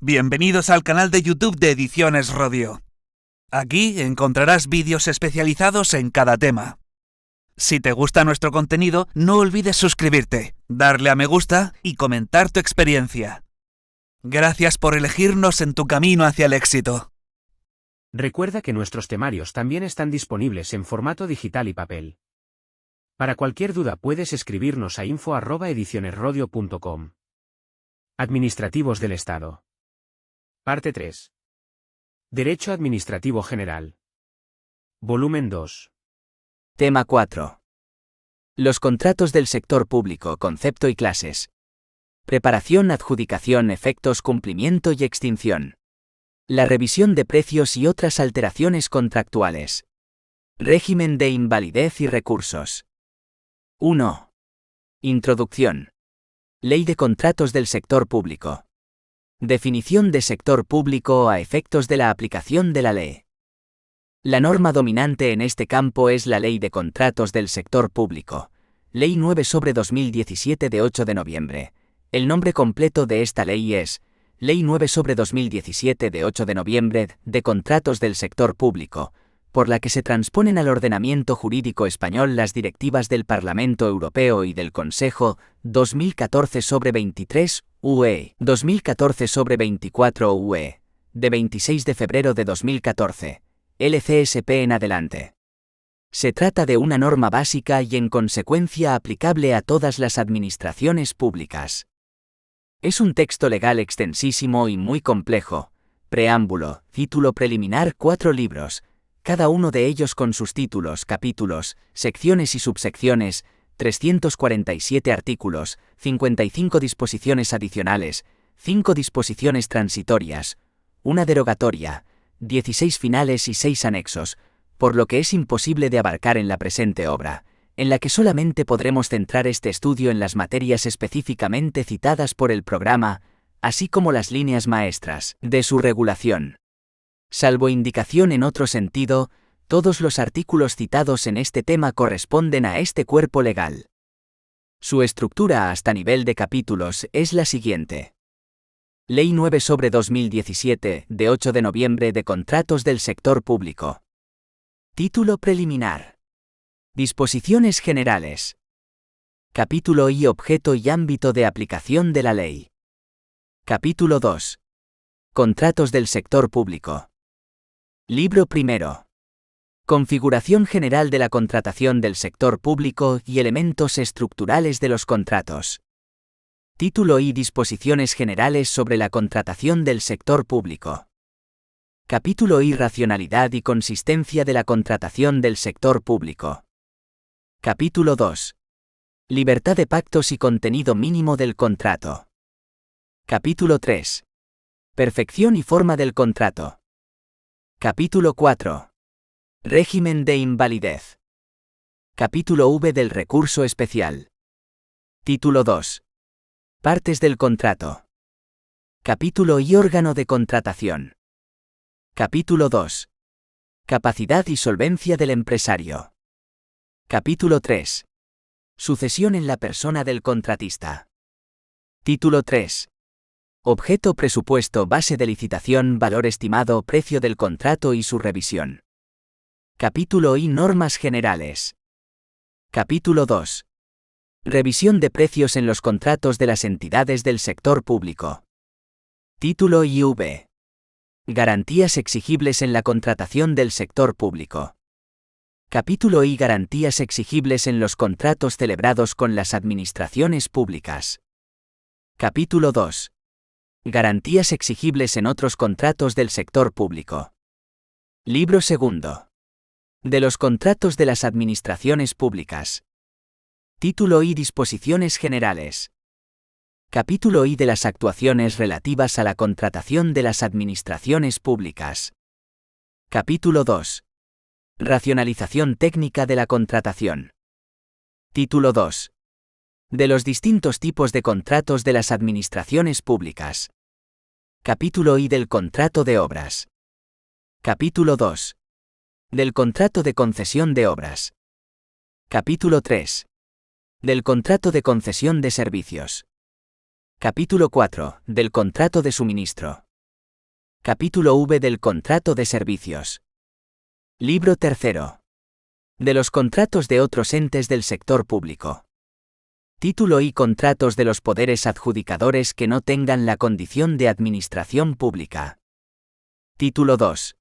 Bienvenidos al canal de YouTube de Ediciones Rodio. Aquí encontrarás vídeos especializados en cada tema. Si te gusta nuestro contenido, no olvides suscribirte, darle a me gusta y comentar tu experiencia. Gracias por elegirnos en tu camino hacia el éxito. Recuerda que nuestros temarios también están disponibles en formato digital y papel. Para cualquier duda puedes escribirnos a info@edicionesrodio.com. Administrativos del Estado. Parte 3. Derecho Administrativo General. Volumen 2. Tema 4. Los contratos del sector público, concepto y clases. Preparación, adjudicación, efectos, cumplimiento y extinción. La revisión de precios y otras alteraciones contractuales. Régimen de invalidez y recursos. 1. Introducción. Ley de contratos del sector público. Definición de sector público a efectos de la aplicación de la ley. La norma dominante en este campo es la Ley de Contratos del Sector Público, Ley 9/2017 de 8 de noviembre. El nombre completo de esta ley es Ley 9/2017 de 8 de noviembre de Contratos del Sector Público, por la que se transponen al ordenamiento jurídico español las directivas del Parlamento Europeo y del Consejo 2014/23 UE, 2014/24 UE, de 26 de febrero de 2014, LCSP en adelante. Se trata de una norma básica y en consecuencia aplicable a todas las administraciones públicas. Es un texto legal extensísimo y muy complejo. Preámbulo, título preliminar, 4 libros, cada uno de ellos con sus títulos, capítulos, secciones y subsecciones, 347 artículos, 55 disposiciones adicionales, 5 disposiciones transitorias, una derogatoria, 16 finales y 6 anexos, por lo que es imposible de abarcar en la presente obra, en la que solamente podremos centrar este estudio en las materias específicamente citadas por el programa, así como las líneas maestras de su regulación. Salvo indicación en otro sentido, todos los artículos citados en este tema corresponden a este cuerpo legal. Su estructura hasta nivel de capítulos es la siguiente. Ley 9/2017, de 8 de noviembre de Contratos del Sector Público. Título preliminar. Disposiciones generales. Capítulo I. Objeto y ámbito de aplicación de la ley. Capítulo 2. Contratos del sector público. Libro primero. Configuración general de la contratación del sector público y elementos estructurales de los contratos. Título I. Disposiciones generales sobre la contratación del sector público. Capítulo I. Racionalidad y consistencia de la contratación del sector público. Capítulo 2. Libertad de pactos y contenido mínimo del contrato. Capítulo 3. Perfección y forma del contrato. Capítulo 4. Régimen de invalidez. Capítulo V del recurso especial. Título 2. Partes del contrato. Capítulo I. Órgano de contratación. Capítulo 2. Capacidad y solvencia del empresario. Capítulo 3. Sucesión en la persona del contratista. Título 3. Objeto, presupuesto, base de licitación, valor estimado, precio del contrato y su revisión. Capítulo I. Normas generales. Capítulo 2. Revisión de precios en los contratos de las entidades del sector público. Título IV. Garantías exigibles en la contratación del sector público. Capítulo I. Garantías exigibles en los contratos celebrados con las administraciones públicas. Capítulo 2. Garantías exigibles en otros contratos del sector público. Libro segundo. De los contratos de las administraciones públicas. Título I. Disposiciones generales. Capítulo I. De las actuaciones relativas a la contratación de las administraciones públicas. Capítulo 2. Racionalización técnica de la contratación. Título 2. De los distintos tipos de contratos de las administraciones públicas. Capítulo I. Del contrato de obras. Capítulo 2. Del contrato de concesión de obras. Capítulo 3. Del contrato de concesión de servicios. Capítulo 4. Del contrato de suministro. Capítulo V del contrato de servicios. Libro tercero. De los contratos de otros entes del sector público. Título I. Contratos de los poderes adjudicadores que no tengan la condición de administración pública. Título 2.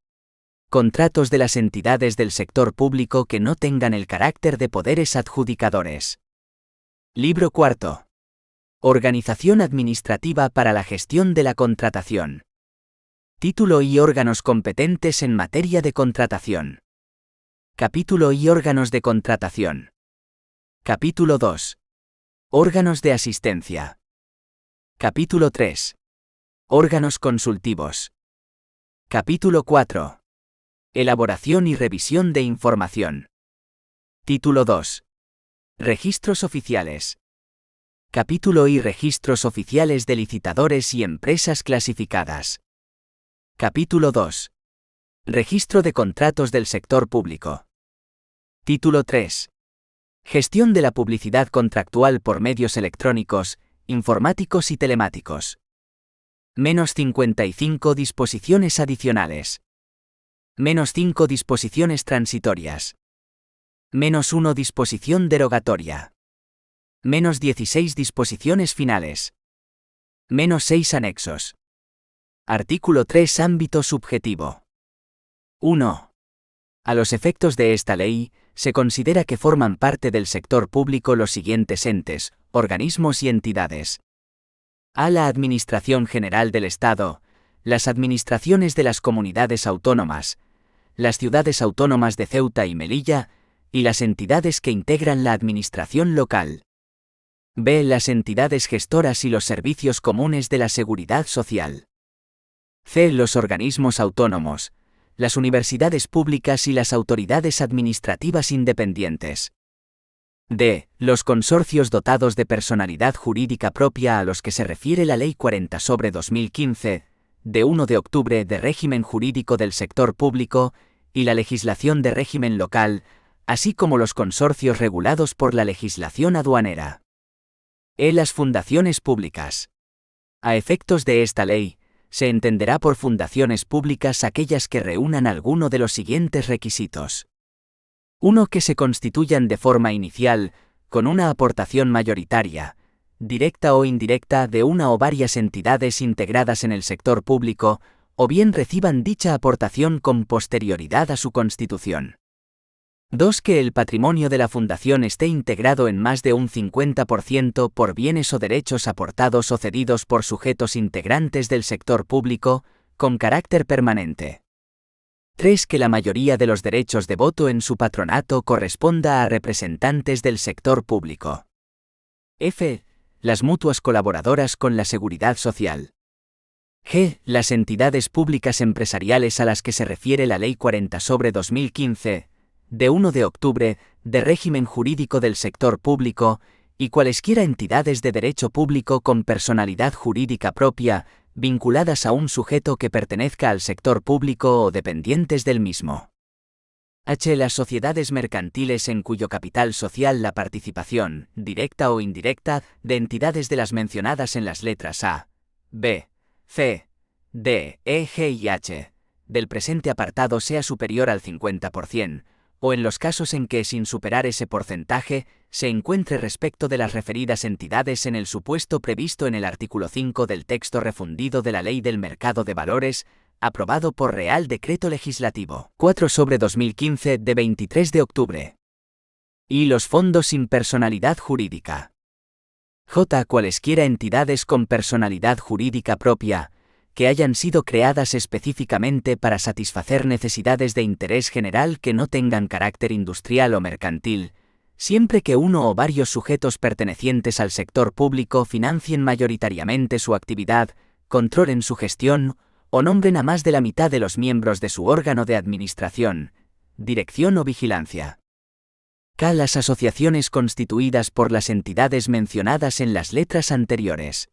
Contratos de las entidades del sector público que no tengan el carácter de poderes adjudicadores. Libro cuarto. Organización administrativa para la gestión de la contratación. Título I. Órganos competentes en materia de contratación. Capítulo I. Órganos de contratación. Capítulo 2. Órganos de asistencia. Capítulo 3. Órganos consultivos. Capítulo 4. Elaboración y revisión de información. Título 2. Registros oficiales. Capítulo I. Registros oficiales de licitadores y empresas clasificadas. Capítulo 2. Registro de contratos del sector público. Título 3. Gestión de la publicidad contractual por medios electrónicos, informáticos y telemáticos. -55 disposiciones adicionales. -5 disposiciones transitorias. -1 disposición derogatoria. -16 disposiciones finales. -6 anexos. Artículo 3. Ámbito subjetivo. 1. A los efectos de esta ley, se considera que forman parte del sector público los siguientes entes, organismos y entidades. A. La Administración General del Estado, las administraciones de las comunidades autónomas, las ciudades autónomas de Ceuta y Melilla, y las entidades que integran la administración local. B. Las entidades gestoras y los servicios comunes de la seguridad social. C. Los organismos autónomos, las universidades públicas y las autoridades administrativas independientes. D. Los consorcios dotados de personalidad jurídica propia a los que se refiere la Ley 40/2015, de 1 de octubre de régimen jurídico del sector público, y la legislación de régimen local, así como los consorcios regulados por la legislación aduanera. E. Las fundaciones públicas. A efectos de esta ley, se entenderá por fundaciones públicas aquellas que reúnan alguno de los siguientes requisitos. 1. Que se constituyan de forma inicial, con una aportación mayoritaria, directa o indirecta de una o varias entidades integradas en el sector público, o bien reciban dicha aportación con posterioridad a su constitución. 2. Que el patrimonio de la fundación esté integrado en más de un 50% por bienes o derechos aportados o cedidos por sujetos integrantes del sector público, con carácter permanente. 3. Que la mayoría de los derechos de voto en su patronato corresponda a representantes del sector público. F. Las mutuas colaboradoras con la seguridad social. G. Las entidades públicas empresariales a las que se refiere la Ley 40/2015, de 1 de octubre, de régimen jurídico del sector público, y cualesquiera entidades de derecho público con personalidad jurídica propia, vinculadas a un sujeto que pertenezca al sector público o dependientes del mismo. H. Las sociedades mercantiles en cuyo capital social la participación, directa o indirecta, de entidades de las mencionadas en las letras A, B, C, D, E, G y H, del presente apartado sea superior al 50%, o en los casos en que, sin superar ese porcentaje, se encuentre respecto de las referidas entidades en el supuesto previsto en el artículo 5 del texto refundido de la Ley del Mercado de Valores, aprobado por Real Decreto Legislativo 4/2015 de 23 de octubre. Y los fondos sin personalidad jurídica. J. Cualesquiera entidades con personalidad jurídica propia, que hayan sido creadas específicamente para satisfacer necesidades de interés general que no tengan carácter industrial o mercantil, siempre que uno o varios sujetos pertenecientes al sector público financien mayoritariamente su actividad, controlen su gestión, o nombren a más de la mitad de los miembros de su órgano de administración, dirección o vigilancia. K. Las asociaciones constituidas por las entidades mencionadas en las letras anteriores.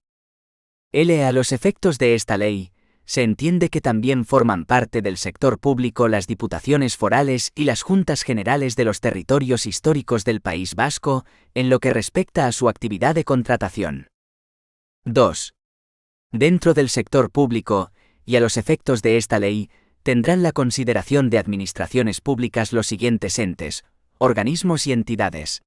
L. A los efectos de esta ley, se entiende que también forman parte del sector público las diputaciones forales y las juntas generales de los territorios históricos del País Vasco, en lo que respecta a su actividad de contratación. 2. Dentro del sector público, y a los efectos de esta ley, tendrán la consideración de administraciones públicas los siguientes entes, organismos y entidades.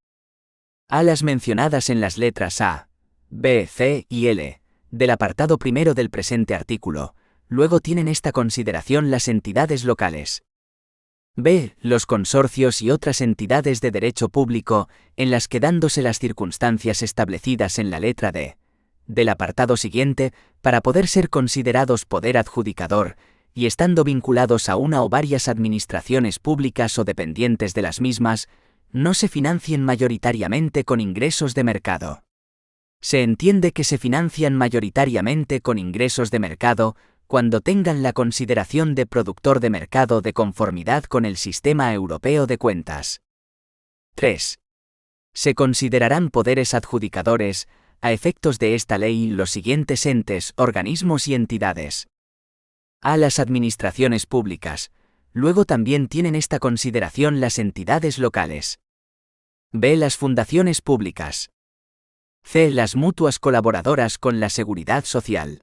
A las mencionadas en las letras A, B, C y L, del apartado primero del presente artículo, luego tienen esta consideración las entidades locales. B. Los consorcios y otras entidades de derecho público, en las que dándose las circunstancias establecidas en la letra D, del apartado siguiente, para poder ser considerados poder adjudicador, y estando vinculados a una o varias administraciones públicas o dependientes de las mismas, no se financien mayoritariamente con ingresos de mercado. Se entiende que se financian mayoritariamente con ingresos de mercado cuando tengan la consideración de productor de mercado de conformidad con el Sistema Europeo de Cuentas. 3. Se considerarán poderes adjudicadores, a efectos de esta ley, los siguientes entes, organismos y entidades. A. Las administraciones públicas. Luego también tienen esta consideración las entidades locales. B. Las fundaciones públicas. C. Las mutuas colaboradoras con la seguridad social.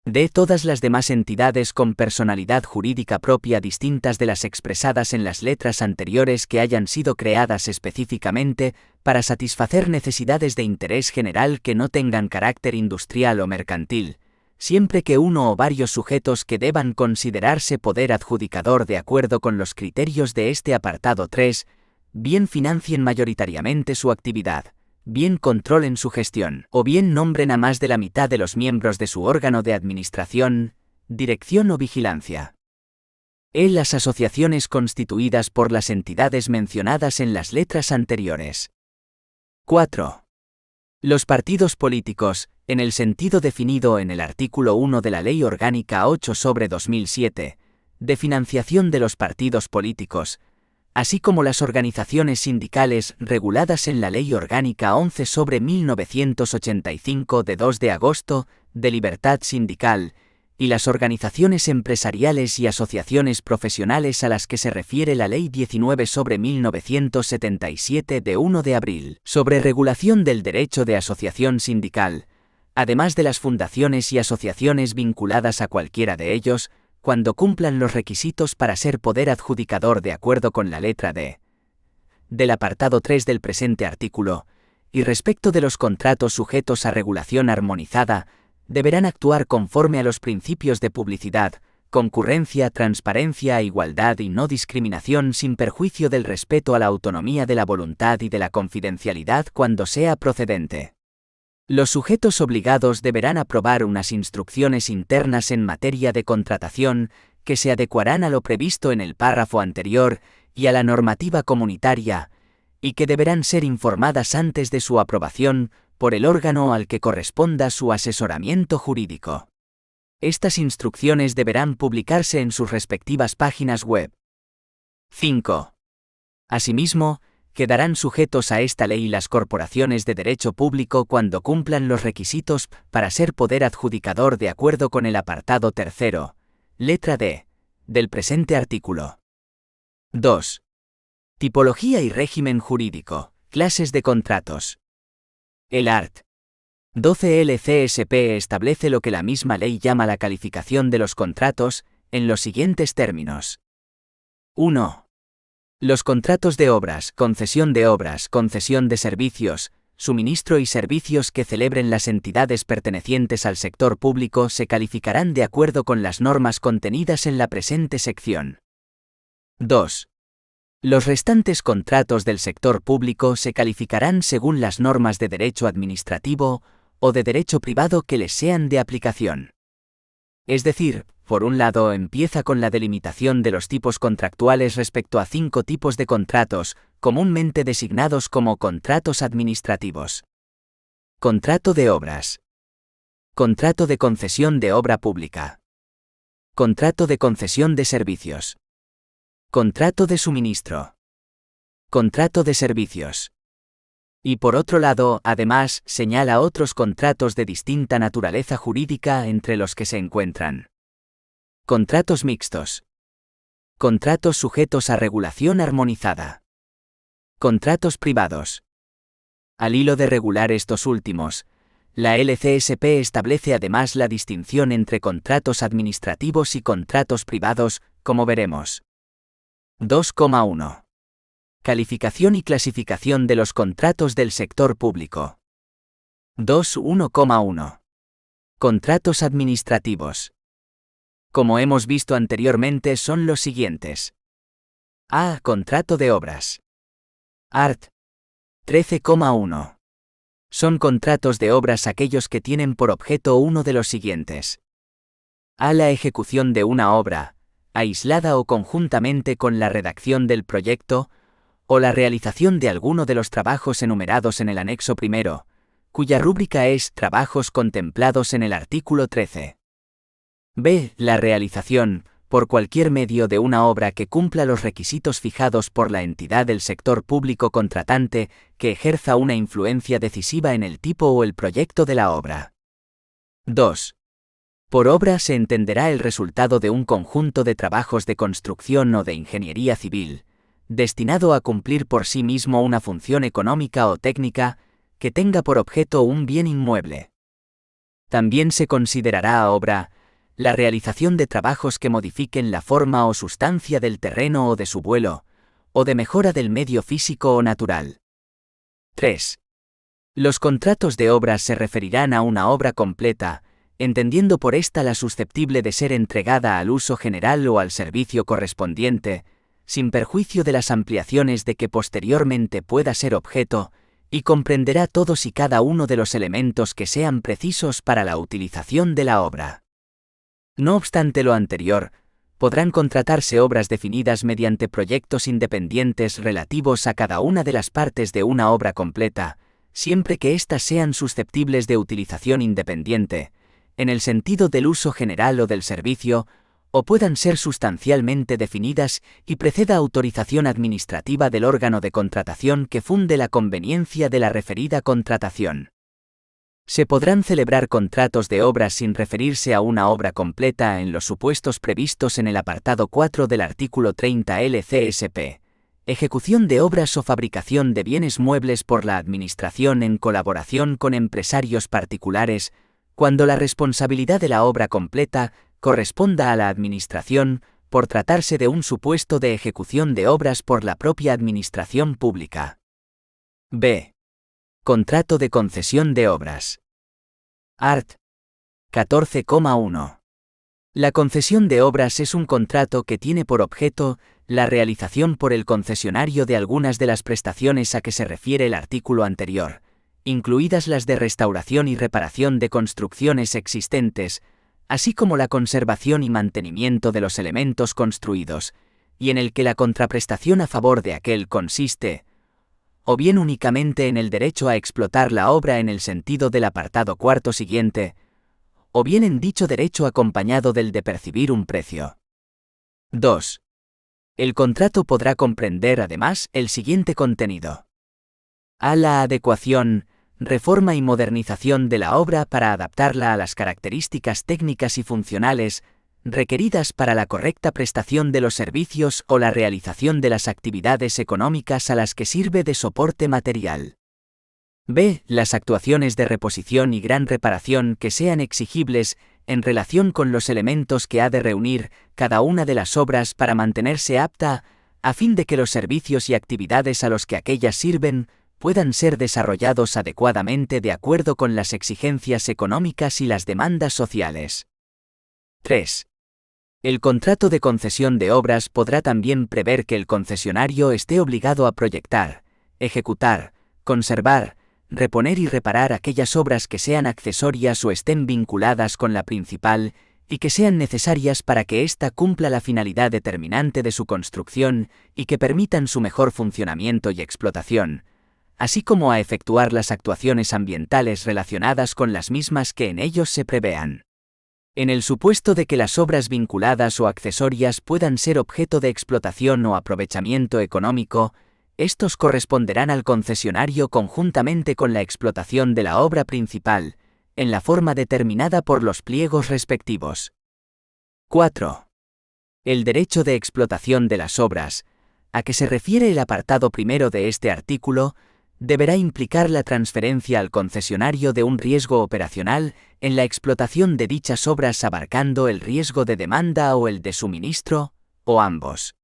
D. Todas las demás entidades con personalidad jurídica propia distintas de las expresadas en las letras anteriores que hayan sido creadas específicamente para satisfacer necesidades de interés general que no tengan carácter industrial o mercantil, siempre que uno o varios sujetos que deban considerarse poder adjudicador de acuerdo con los criterios de este apartado 3, bien financien mayoritariamente su actividad, bien controlen su gestión, o bien nombren a más de la mitad de los miembros de su órgano de administración, dirección o vigilancia. E. Las asociaciones constituidas por las entidades mencionadas en las letras anteriores. 4. Los partidos políticos, en el sentido definido en el artículo 1 de la Ley Orgánica 8/2007, de financiación de los partidos políticos, así como las organizaciones sindicales reguladas en la Ley Orgánica 11/1985 de 2 de agosto, de libertad sindical, y las organizaciones empresariales y asociaciones profesionales a las que se refiere la Ley 19/1977 de 1 de abril, sobre regulación del derecho de asociación sindical, además de las fundaciones y asociaciones vinculadas a cualquiera de ellos, cuando cumplan los requisitos para ser poder adjudicador de acuerdo con la letra D del apartado 3 del presente artículo, y respecto de los contratos sujetos a regulación armonizada, deberán actuar conforme a los principios de publicidad, concurrencia, transparencia, igualdad y no discriminación sin perjuicio del respeto a la autonomía de la voluntad y de la confidencialidad cuando sea procedente. Los sujetos obligados deberán aprobar unas instrucciones internas en materia de contratación que se adecuarán a lo previsto en el párrafo anterior y a la normativa comunitaria, y que deberán ser informadas antes de su aprobación por el órgano al que corresponda su asesoramiento jurídico. Estas instrucciones deberán publicarse en sus respectivas páginas web. 5. Asimismo, quedarán sujetos a esta ley las corporaciones de derecho público cuando cumplan los requisitos para ser poder adjudicador de acuerdo con el apartado 3, letra D, del presente artículo. 2. Tipología y régimen jurídico, clases de contratos. El art. 12 LCSP establece lo que la misma ley llama la calificación de los contratos, en los siguientes términos. 1. Los contratos de obras, concesión de servicios, suministro y servicios que celebren las entidades pertenecientes al sector público se calificarán de acuerdo con las normas contenidas en la presente sección. 2. Los restantes contratos del sector público se calificarán según las normas de derecho administrativo o de derecho privado que les sean de aplicación. Es decir, por un lado empieza con la delimitación de los tipos contractuales respecto a 5 tipos de contratos, comúnmente designados como contratos administrativos. Contrato de obras. Contrato de concesión de obra pública. Contrato de concesión de servicios. Contrato de suministro. Contrato de servicios. Y por otro lado, además, señala otros contratos de distinta naturaleza jurídica entre los que se encuentran. Contratos mixtos. Contratos sujetos a regulación armonizada. Contratos privados. Al hilo de regular estos últimos, La LCSP establece además la distinción entre contratos administrativos y contratos privados, como veremos. 2,1. Calificación y clasificación de los contratos del sector público. 2.1,1. Contratos administrativos. Como hemos visto anteriormente, son los siguientes. A. Contrato de obras. Art. 13,1. Son contratos de obras aquellos que tienen por objeto uno de los siguientes. A. La ejecución de una obra, aislada o conjuntamente con la redacción del proyecto, o la realización de alguno de los trabajos enumerados en el anexo primero, cuya rúbrica es Trabajos contemplados en el artículo 13. B. La realización, por cualquier medio de una obra que cumpla los requisitos fijados por la entidad del sector público contratante que ejerza una influencia decisiva en el tipo o el proyecto de la obra. 2. Por obra se entenderá el resultado de un conjunto de trabajos de construcción o de ingeniería civil, destinado a cumplir por sí mismo una función económica o técnica que tenga por objeto un bien inmueble. También se considerará obra la realización de trabajos que modifiquen la forma o sustancia del terreno o de su vuelo, o de mejora del medio físico o natural. 3. Los contratos de obras se referirán a una obra completa, entendiendo por esta la susceptible de ser entregada al uso general o al servicio correspondiente, sin perjuicio de las ampliaciones de que posteriormente pueda ser objeto, y comprenderá todos y cada uno de los elementos que sean precisos para la utilización de la obra. No obstante lo anterior, podrán contratarse obras definidas mediante proyectos independientes relativos a cada una de las partes de una obra completa, siempre que éstas sean susceptibles de utilización independiente, en el sentido del uso general o del servicio, o puedan ser sustancialmente definidas y preceda autorización administrativa del órgano de contratación que funde la conveniencia de la referida contratación. Se podrán celebrar contratos de obras sin referirse a una obra completa en los supuestos previstos en el apartado 4 del artículo 30 LCSP. Ejecución de obras o fabricación de bienes muebles por la Administración en colaboración con empresarios particulares, cuando la responsabilidad de la obra completa corresponda a la Administración, por tratarse de un supuesto de ejecución de obras por la propia Administración pública. B. Contrato de concesión de obras. Art. 14,1. La concesión de obras es un contrato que tiene por objeto la realización por el concesionario de algunas de las prestaciones a que se refiere el artículo anterior, incluidas las de restauración y reparación de construcciones existentes, así como la conservación y mantenimiento de los elementos construidos, y en el que la contraprestación a favor de aquel consiste, o bien únicamente en el derecho a explotar la obra en el sentido del apartado cuarto siguiente, o bien en dicho derecho acompañado del de percibir un precio. 2. El contrato podrá comprender además el siguiente contenido. A. La adecuación, reforma y modernización de la obra para adaptarla a las características técnicas y funcionales requeridas para la correcta prestación de los servicios o la realización de las actividades económicas a las que sirve de soporte material. B. Las actuaciones de reposición y gran reparación que sean exigibles en relación con los elementos que ha de reunir cada una de las obras para mantenerse apta, a fin de que los servicios y actividades a los que aquellas sirven puedan ser desarrollados adecuadamente de acuerdo con las exigencias económicas y las demandas sociales. 3. El contrato de concesión de obras podrá también prever que el concesionario esté obligado a proyectar, ejecutar, conservar, reponer y reparar aquellas obras que sean accesorias o estén vinculadas con la principal y que sean necesarias para que ésta cumpla la finalidad determinante de su construcción y que permitan su mejor funcionamiento y explotación, así como a efectuar las actuaciones ambientales relacionadas con las mismas que en ellos se prevean. En el supuesto de que las obras vinculadas o accesorias puedan ser objeto de explotación o aprovechamiento económico, estos corresponderán al concesionario conjuntamente con la explotación de la obra principal, en la forma determinada por los pliegos respectivos. 4. El derecho de explotación de las obras, a que se refiere el apartado primero de este artículo, deberá implicar la transferencia al concesionario de un riesgo operacional en la explotación de dichas obras abarcando el riesgo de demanda o el de suministro, o ambos.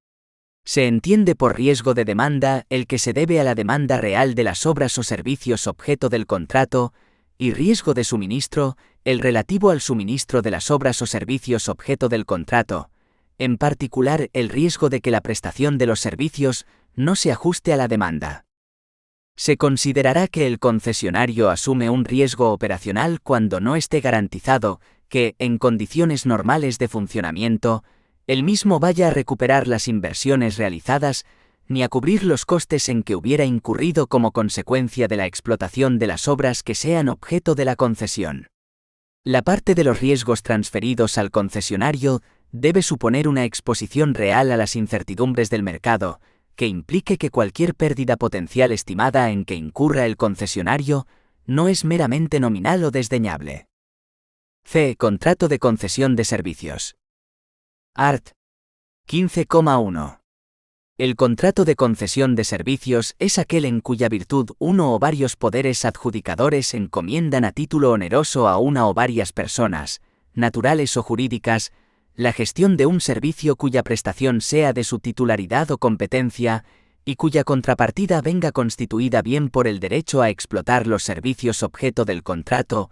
Se entiende por riesgo de demanda el que se debe a la demanda real de las obras o servicios objeto del contrato, y riesgo de suministro, el relativo al suministro de las obras o servicios objeto del contrato, en particular el riesgo de que la prestación de los servicios no se ajuste a la demanda. Se considerará que el concesionario asume un riesgo operacional cuando no esté garantizado que, en condiciones normales de funcionamiento, el mismo vaya a recuperar las inversiones realizadas ni a cubrir los costes en que hubiera incurrido como consecuencia de la explotación de las obras que sean objeto de la concesión. La parte de los riesgos transferidos al concesionario debe suponer una exposición real a las incertidumbres del mercado, que implique que cualquier pérdida potencial estimada en que incurra el concesionario no es meramente nominal o desdeñable. C. Contrato de concesión de servicios. Art. 15,1. El contrato de concesión de servicios es aquel en cuya virtud uno o varios poderes adjudicadores encomiendan a título oneroso a una o varias personas, naturales o jurídicas, la gestión de un servicio cuya prestación sea de su titularidad o competencia, y cuya contrapartida venga constituida bien por el derecho a explotar los servicios objeto del contrato,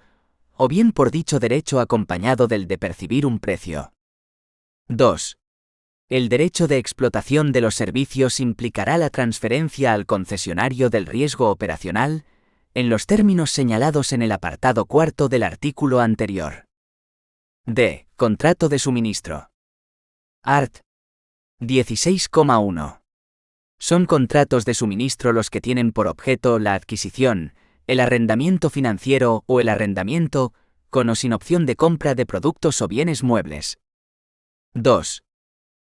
o bien por dicho derecho acompañado del de percibir un precio. 2. El derecho de explotación de los servicios implicará la transferencia al concesionario del riesgo operacional, en los términos señalados en el apartado cuarto del artículo anterior. D. Contrato de suministro. Art. 16,1. Son contratos de suministro los que tienen por objeto la adquisición, el arrendamiento financiero o el arrendamiento, con o sin opción de compra de productos o bienes muebles. 2.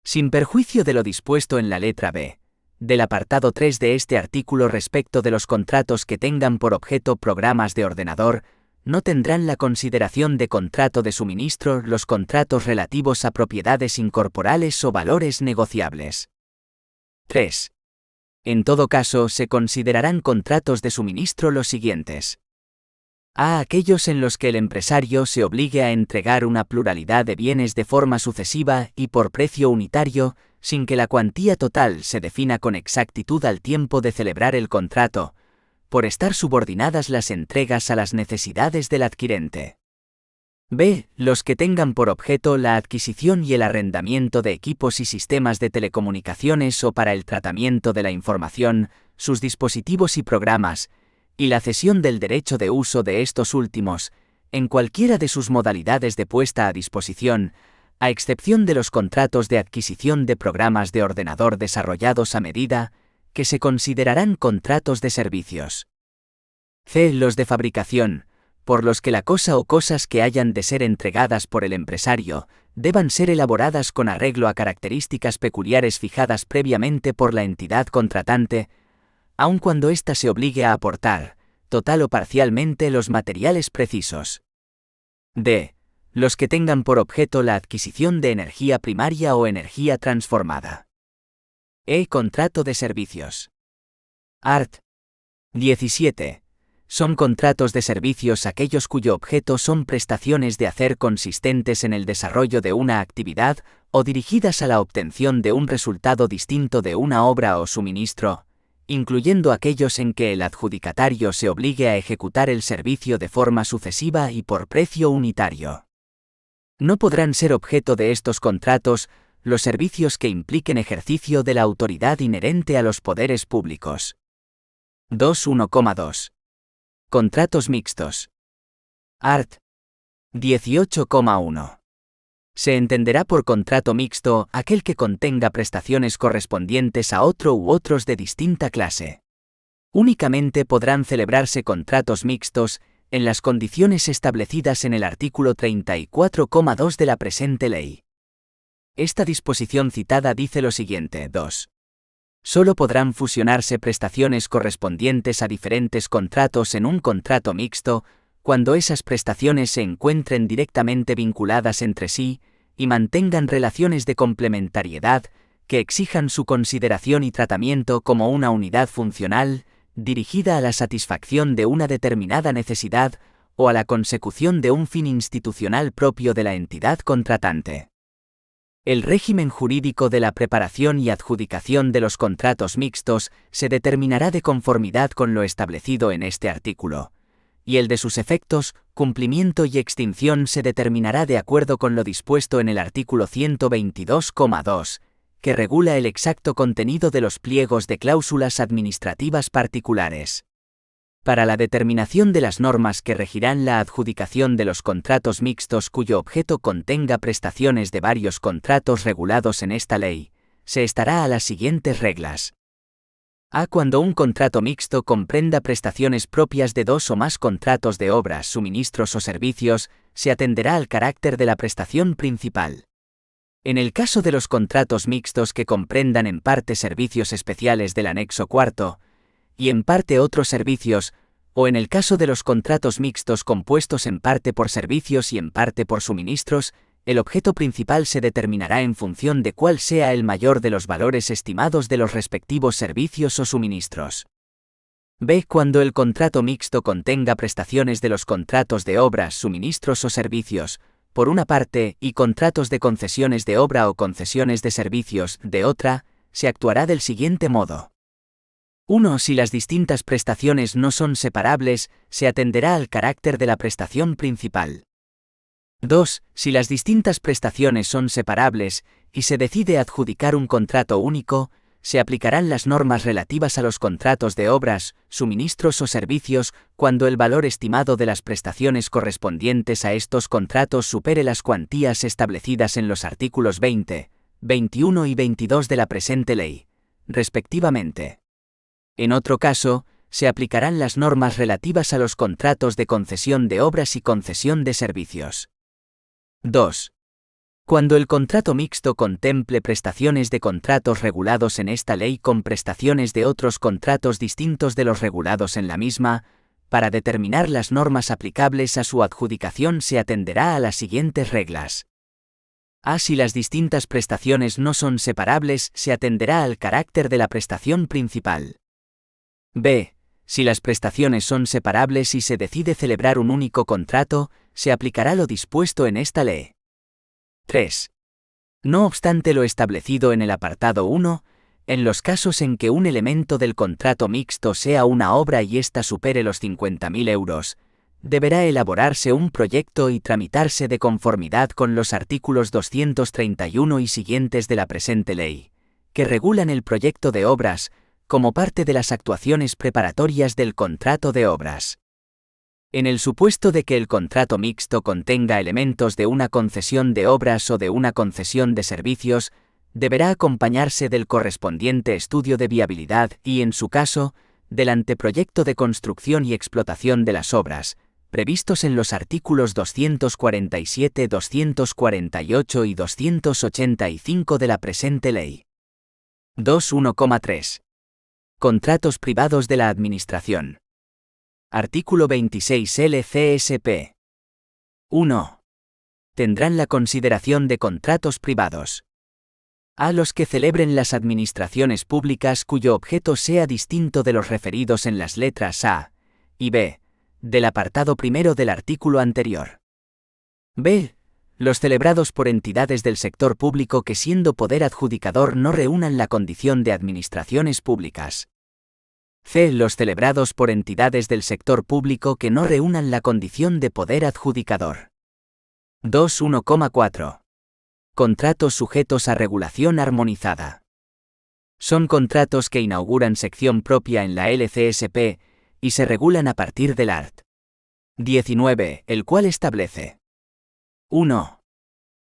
Sin perjuicio de lo dispuesto en la letra B, del apartado 3 de este artículo respecto de los contratos que tengan por objeto programas de ordenador, no tendrán la consideración de contrato de suministro los contratos relativos a propiedades incorporales o valores negociables. 3. En todo caso, se considerarán contratos de suministro los siguientes. A. Aquellos en los que el empresario se obligue a entregar una pluralidad de bienes de forma sucesiva y por precio unitario, sin que la cuantía total se defina con exactitud al tiempo de celebrar el contrato, por estar subordinadas las entregas a las necesidades del adquirente. B. Los que tengan por objeto la adquisición y el arrendamiento de equipos y sistemas de telecomunicaciones o para el tratamiento de la información, sus dispositivos y programas, y la cesión del derecho de uso de estos últimos, en cualquiera de sus modalidades de puesta a disposición, a excepción de los contratos de adquisición de programas de ordenador desarrollados a medida, que se considerarán contratos de servicios. C. Los de fabricación, por los que la cosa o cosas que hayan de ser entregadas por el empresario, deban ser elaboradas con arreglo a características peculiares fijadas previamente por la entidad contratante, aun cuando ésta se obligue a aportar, total o parcialmente, los materiales precisos. D. Los que tengan por objeto la adquisición de energía primaria o energía transformada. E. Contrato de servicios. Art. 17. Son contratos de servicios aquellos cuyo objeto son prestaciones de hacer consistentes en el desarrollo de una actividad o dirigidas a la obtención de un resultado distinto de una obra o suministro, incluyendo aquellos en que el adjudicatario se obligue a ejecutar el servicio de forma sucesiva y por precio unitario. No podrán ser objeto de estos contratos los servicios que impliquen ejercicio de la autoridad inherente a los poderes públicos. 2.1,2. Contratos mixtos. Art. 18,1. Se entenderá por contrato mixto aquel que contenga prestaciones correspondientes a otro u otros de distinta clase. Únicamente podrán celebrarse contratos mixtos en las condiciones establecidas en el artículo 34,2 de la presente ley. Esta disposición citada dice lo siguiente: 2. Solo podrán fusionarse prestaciones correspondientes a diferentes contratos en un contrato mixto, cuando esas prestaciones se encuentren directamente vinculadas entre sí y mantengan relaciones de complementariedad que exijan su consideración y tratamiento como una unidad funcional, dirigida a la satisfacción de una determinada necesidad o a la consecución de un fin institucional propio de la entidad contratante. El régimen jurídico de la preparación y adjudicación de los contratos mixtos se determinará de conformidad con lo establecido en este artículo, y el de sus efectos, cumplimiento y extinción se determinará de acuerdo con lo dispuesto en el artículo 122,2, que regula el exacto contenido de los pliegos de cláusulas administrativas particulares. Para la determinación de las normas que regirán la adjudicación de los contratos mixtos cuyo objeto contenga prestaciones de varios contratos regulados en esta ley, se estará a las siguientes reglas. A. Cuando un contrato mixto comprenda prestaciones propias de dos o más contratos de obras, suministros o servicios, se atenderá al carácter de la prestación principal. En el caso de los contratos mixtos que comprendan en parte servicios especiales del anexo cuarto, y en parte otros servicios, o en el caso de los contratos mixtos compuestos en parte por servicios y en parte por suministros, el objeto principal se determinará en función de cuál sea el mayor de los valores estimados de los respectivos servicios o suministros. B. Cuando el contrato mixto contenga prestaciones de los contratos de obras, suministros o servicios, por una parte, y contratos de concesiones de obra o concesiones de servicios, de otra, se actuará del siguiente modo. 1. Si las distintas prestaciones no son separables, se atenderá al carácter de la prestación principal. 2. Si las distintas prestaciones son separables, y se decide adjudicar un contrato único, se aplicarán las normas relativas a los contratos de obras, suministros o servicios, cuando el valor estimado de las prestaciones correspondientes a estos contratos supere las cuantías establecidas en los artículos 20, 21 y 22 de la presente ley, respectivamente. En otro caso, se aplicarán las normas relativas a los contratos de concesión de obras y concesión de servicios. 2. Cuando el contrato mixto contemple prestaciones de contratos regulados en esta ley con prestaciones de otros contratos distintos de los regulados en la misma, para determinar las normas aplicables a su adjudicación se atenderá a las siguientes reglas. A. Si las distintas prestaciones no son separables, se atenderá al carácter de la prestación principal. B. Si las prestaciones son separables y se decide celebrar un único contrato, se aplicará lo dispuesto en esta ley. 3. No obstante lo establecido en el apartado 1, en los casos en que un elemento del contrato mixto sea una obra y ésta supere los 50.000 euros, deberá elaborarse un proyecto y tramitarse de conformidad con los artículos 231 y siguientes de la presente ley, que regulan el proyecto de obras, como parte de las actuaciones preparatorias del contrato de obras. En el supuesto de que el contrato mixto contenga elementos de una concesión de obras o de una concesión de servicios, deberá acompañarse del correspondiente estudio de viabilidad y, en su caso, del anteproyecto de construcción y explotación de las obras, previstos en los artículos 247, 248 y 285 de la presente ley. 2.1,3. Contratos privados de la Administración. Artículo 26 LCSP. 1. Tendrán la consideración de contratos privados. A. Los que celebren las administraciones públicas cuyo objeto sea distinto de los referidos en las letras A y B del apartado primero del artículo anterior. B. Los celebrados por entidades del sector público que siendo poder adjudicador no reúnan la condición de administraciones públicas. C. Los celebrados por entidades del sector público que no reúnan la condición de poder adjudicador. 2.1,4. Contratos sujetos a regulación armonizada. Son contratos que inauguran sección propia en la LCSP y se regulan a partir del art. 19, el cual establece: 1.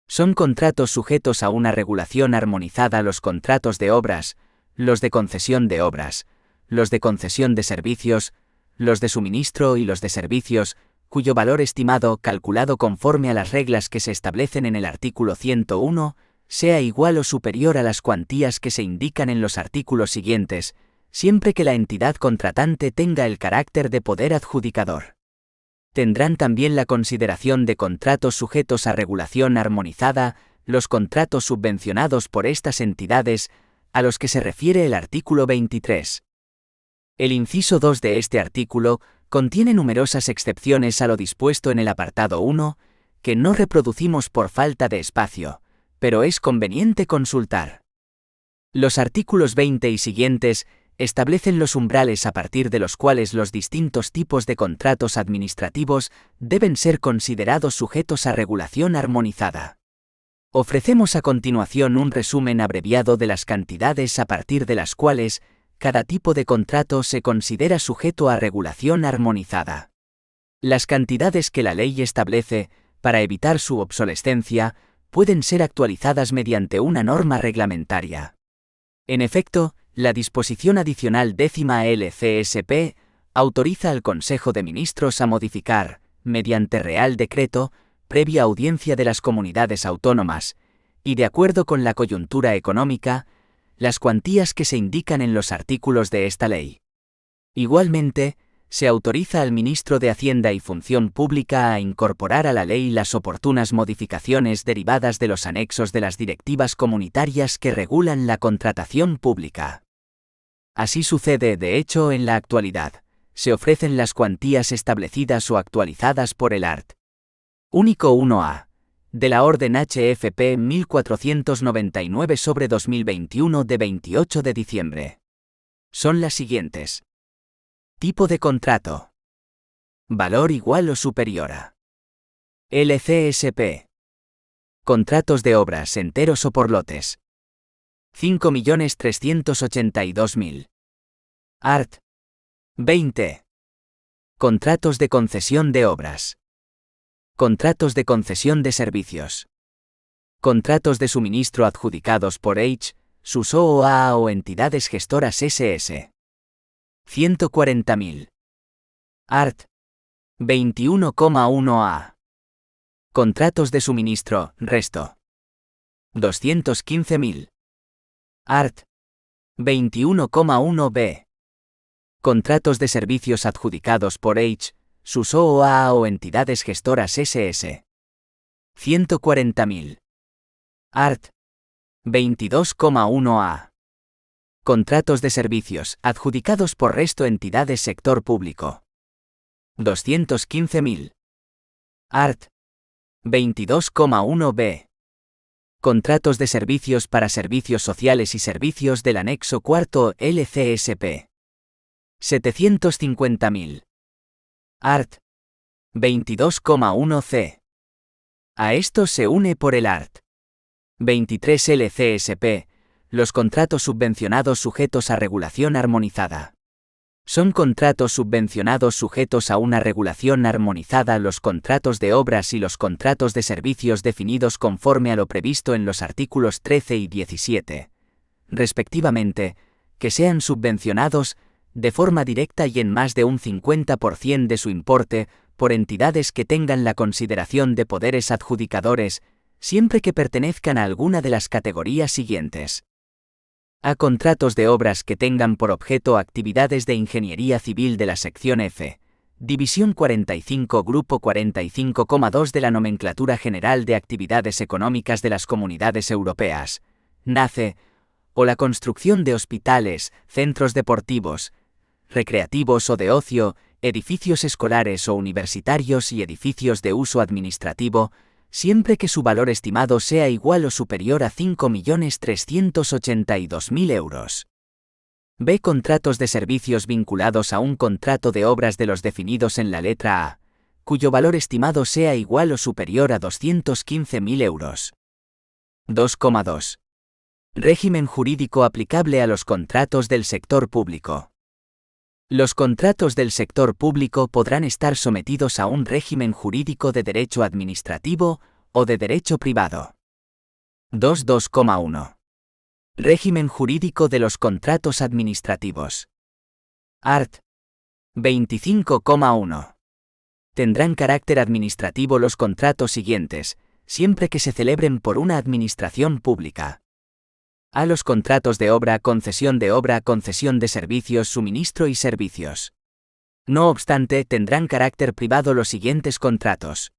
Son contratos sujetos a una regulación armonizada los contratos de obras, los de concesión de obras, los de concesión de servicios, los de suministro y los de servicios, cuyo valor estimado, calculado conforme a las reglas que se establecen en el artículo 101, sea igual o superior a las cuantías que se indican en los artículos siguientes, siempre que la entidad contratante tenga el carácter de poder adjudicador. Tendrán también la consideración de contratos sujetos a regulación armonizada los contratos subvencionados por estas entidades, a los que se refiere el artículo 23. El inciso 2 de este artículo contiene numerosas excepciones a lo dispuesto en el apartado 1, que no reproducimos por falta de espacio, pero es conveniente consultar. Los artículos 20 y siguientes establecen los umbrales a partir de los cuales los distintos tipos de contratos administrativos deben ser considerados sujetos a regulación armonizada. Ofrecemos a continuación un resumen abreviado de las cantidades a partir de las cuales cada tipo de contrato se considera sujeto a regulación armonizada. Las cantidades que la ley establece, para evitar su obsolescencia, pueden ser actualizadas mediante una norma reglamentaria. En efecto, la disposición adicional 10ª LCSP autoriza al Consejo de Ministros a modificar, mediante Real Decreto, previa audiencia de las comunidades autónomas, y de acuerdo con la coyuntura económica, las cuantías que se indican en los artículos de esta ley. Igualmente, se autoriza al Ministro de Hacienda y Función Pública a incorporar a la ley las oportunas modificaciones derivadas de los anexos de las directivas comunitarias que regulan la contratación pública. Así sucede, de hecho, en la actualidad. Se ofrecen las cuantías establecidas o actualizadas por el art. Único 1A. De la Orden HFP 1499/2021 de 28 de diciembre. Son las siguientes. Tipo de contrato. Valor igual o superior a. LCSP. Contratos de obras enteros o por lotes. 5.382.000. Art. 20. Contratos de concesión de obras. Contratos de concesión de servicios. Contratos de suministro adjudicados por H, sus OOA o entidades gestoras SS. 140.000. Art. 21,1A. Contratos de suministro, resto. 215.000. Art. 21,1B. Contratos de servicios adjudicados por H, sus OOA o entidades gestoras SS. 140.000. Art. 22,1A. Contratos de servicios adjudicados por resto entidades sector público. 215.000. Art. 22,1B. Contratos de servicios para servicios sociales y servicios del anexo cuarto LCSP. 750.000. Art. 22,1C. A esto se une por el art. 23 LCSP, los contratos subvencionados sujetos a regulación armonizada. Son contratos subvencionados sujetos a una regulación armonizada los contratos de obras y los contratos de servicios definidos conforme a lo previsto en los artículos 13 y 17, respectivamente, que sean subvencionados, de forma directa y en más de un 50% de su importe, por entidades que tengan la consideración de poderes adjudicadores, siempre que pertenezcan a alguna de las categorías siguientes. A contratos de obras que tengan por objeto actividades de ingeniería civil de la sección F, División 45 Grupo 45,2 de la Nomenclatura General de Actividades Económicas de las Comunidades Europeas, NACE, o la construcción de hospitales, centros deportivos, recreativos o de ocio, edificios escolares o universitarios y edificios de uso administrativo, siempre que su valor estimado sea igual o superior a 5.382.000 euros. B. Contratos de servicios vinculados a un contrato de obras de los definidos en la letra A, cuyo valor estimado sea igual o superior a 215.000 euros. 2,2. Régimen jurídico aplicable a los contratos del sector público. Los contratos del sector público podrán estar sometidos a un régimen jurídico de derecho administrativo o de derecho privado. 2.2,1. Régimen jurídico de los contratos administrativos. Art. 25,1. Tendrán carácter administrativo los contratos siguientes, siempre que se celebren por una administración pública. A. Los contratos de obra, concesión de servicios, suministro y servicios. No obstante, tendrán carácter privado los siguientes contratos.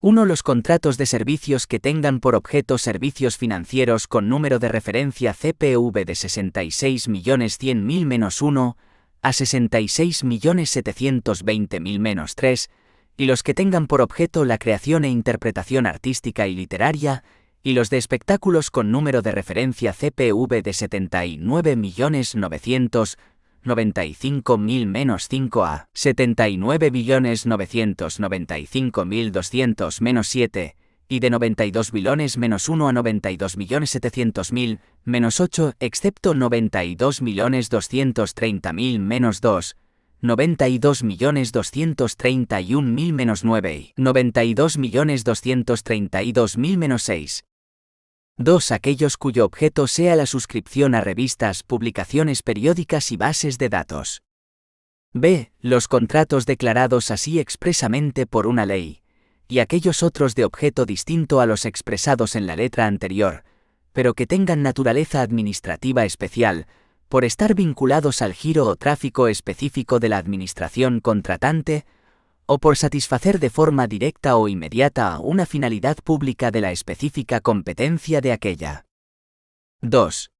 1. Los contratos de servicios que tengan por objeto servicios financieros con número de referencia CPV de 66.100.000-1, a 66.720.000-3, y los que tengan por objeto la creación e interpretación artística y literaria, y los de espectáculos con número de referencia CPV de 79.995.000-5 a 79.995.200-7, y de 92.000.-1 a 92.700.000-8, excepto 92.230.000-2, 92.231.000-9 y 92.232.000-6. 2. Aquellos cuyo objeto sea la suscripción a revistas, publicaciones periódicas y bases de datos. B. Los contratos declarados así expresamente por una ley, y aquellos otros de objeto distinto a los expresados en la letra anterior, pero que tengan naturaleza administrativa especial, por estar vinculados al giro o tráfico específico de la administración contratante, o por satisfacer de forma directa o inmediata una finalidad pública de la específica competencia de aquella. 2.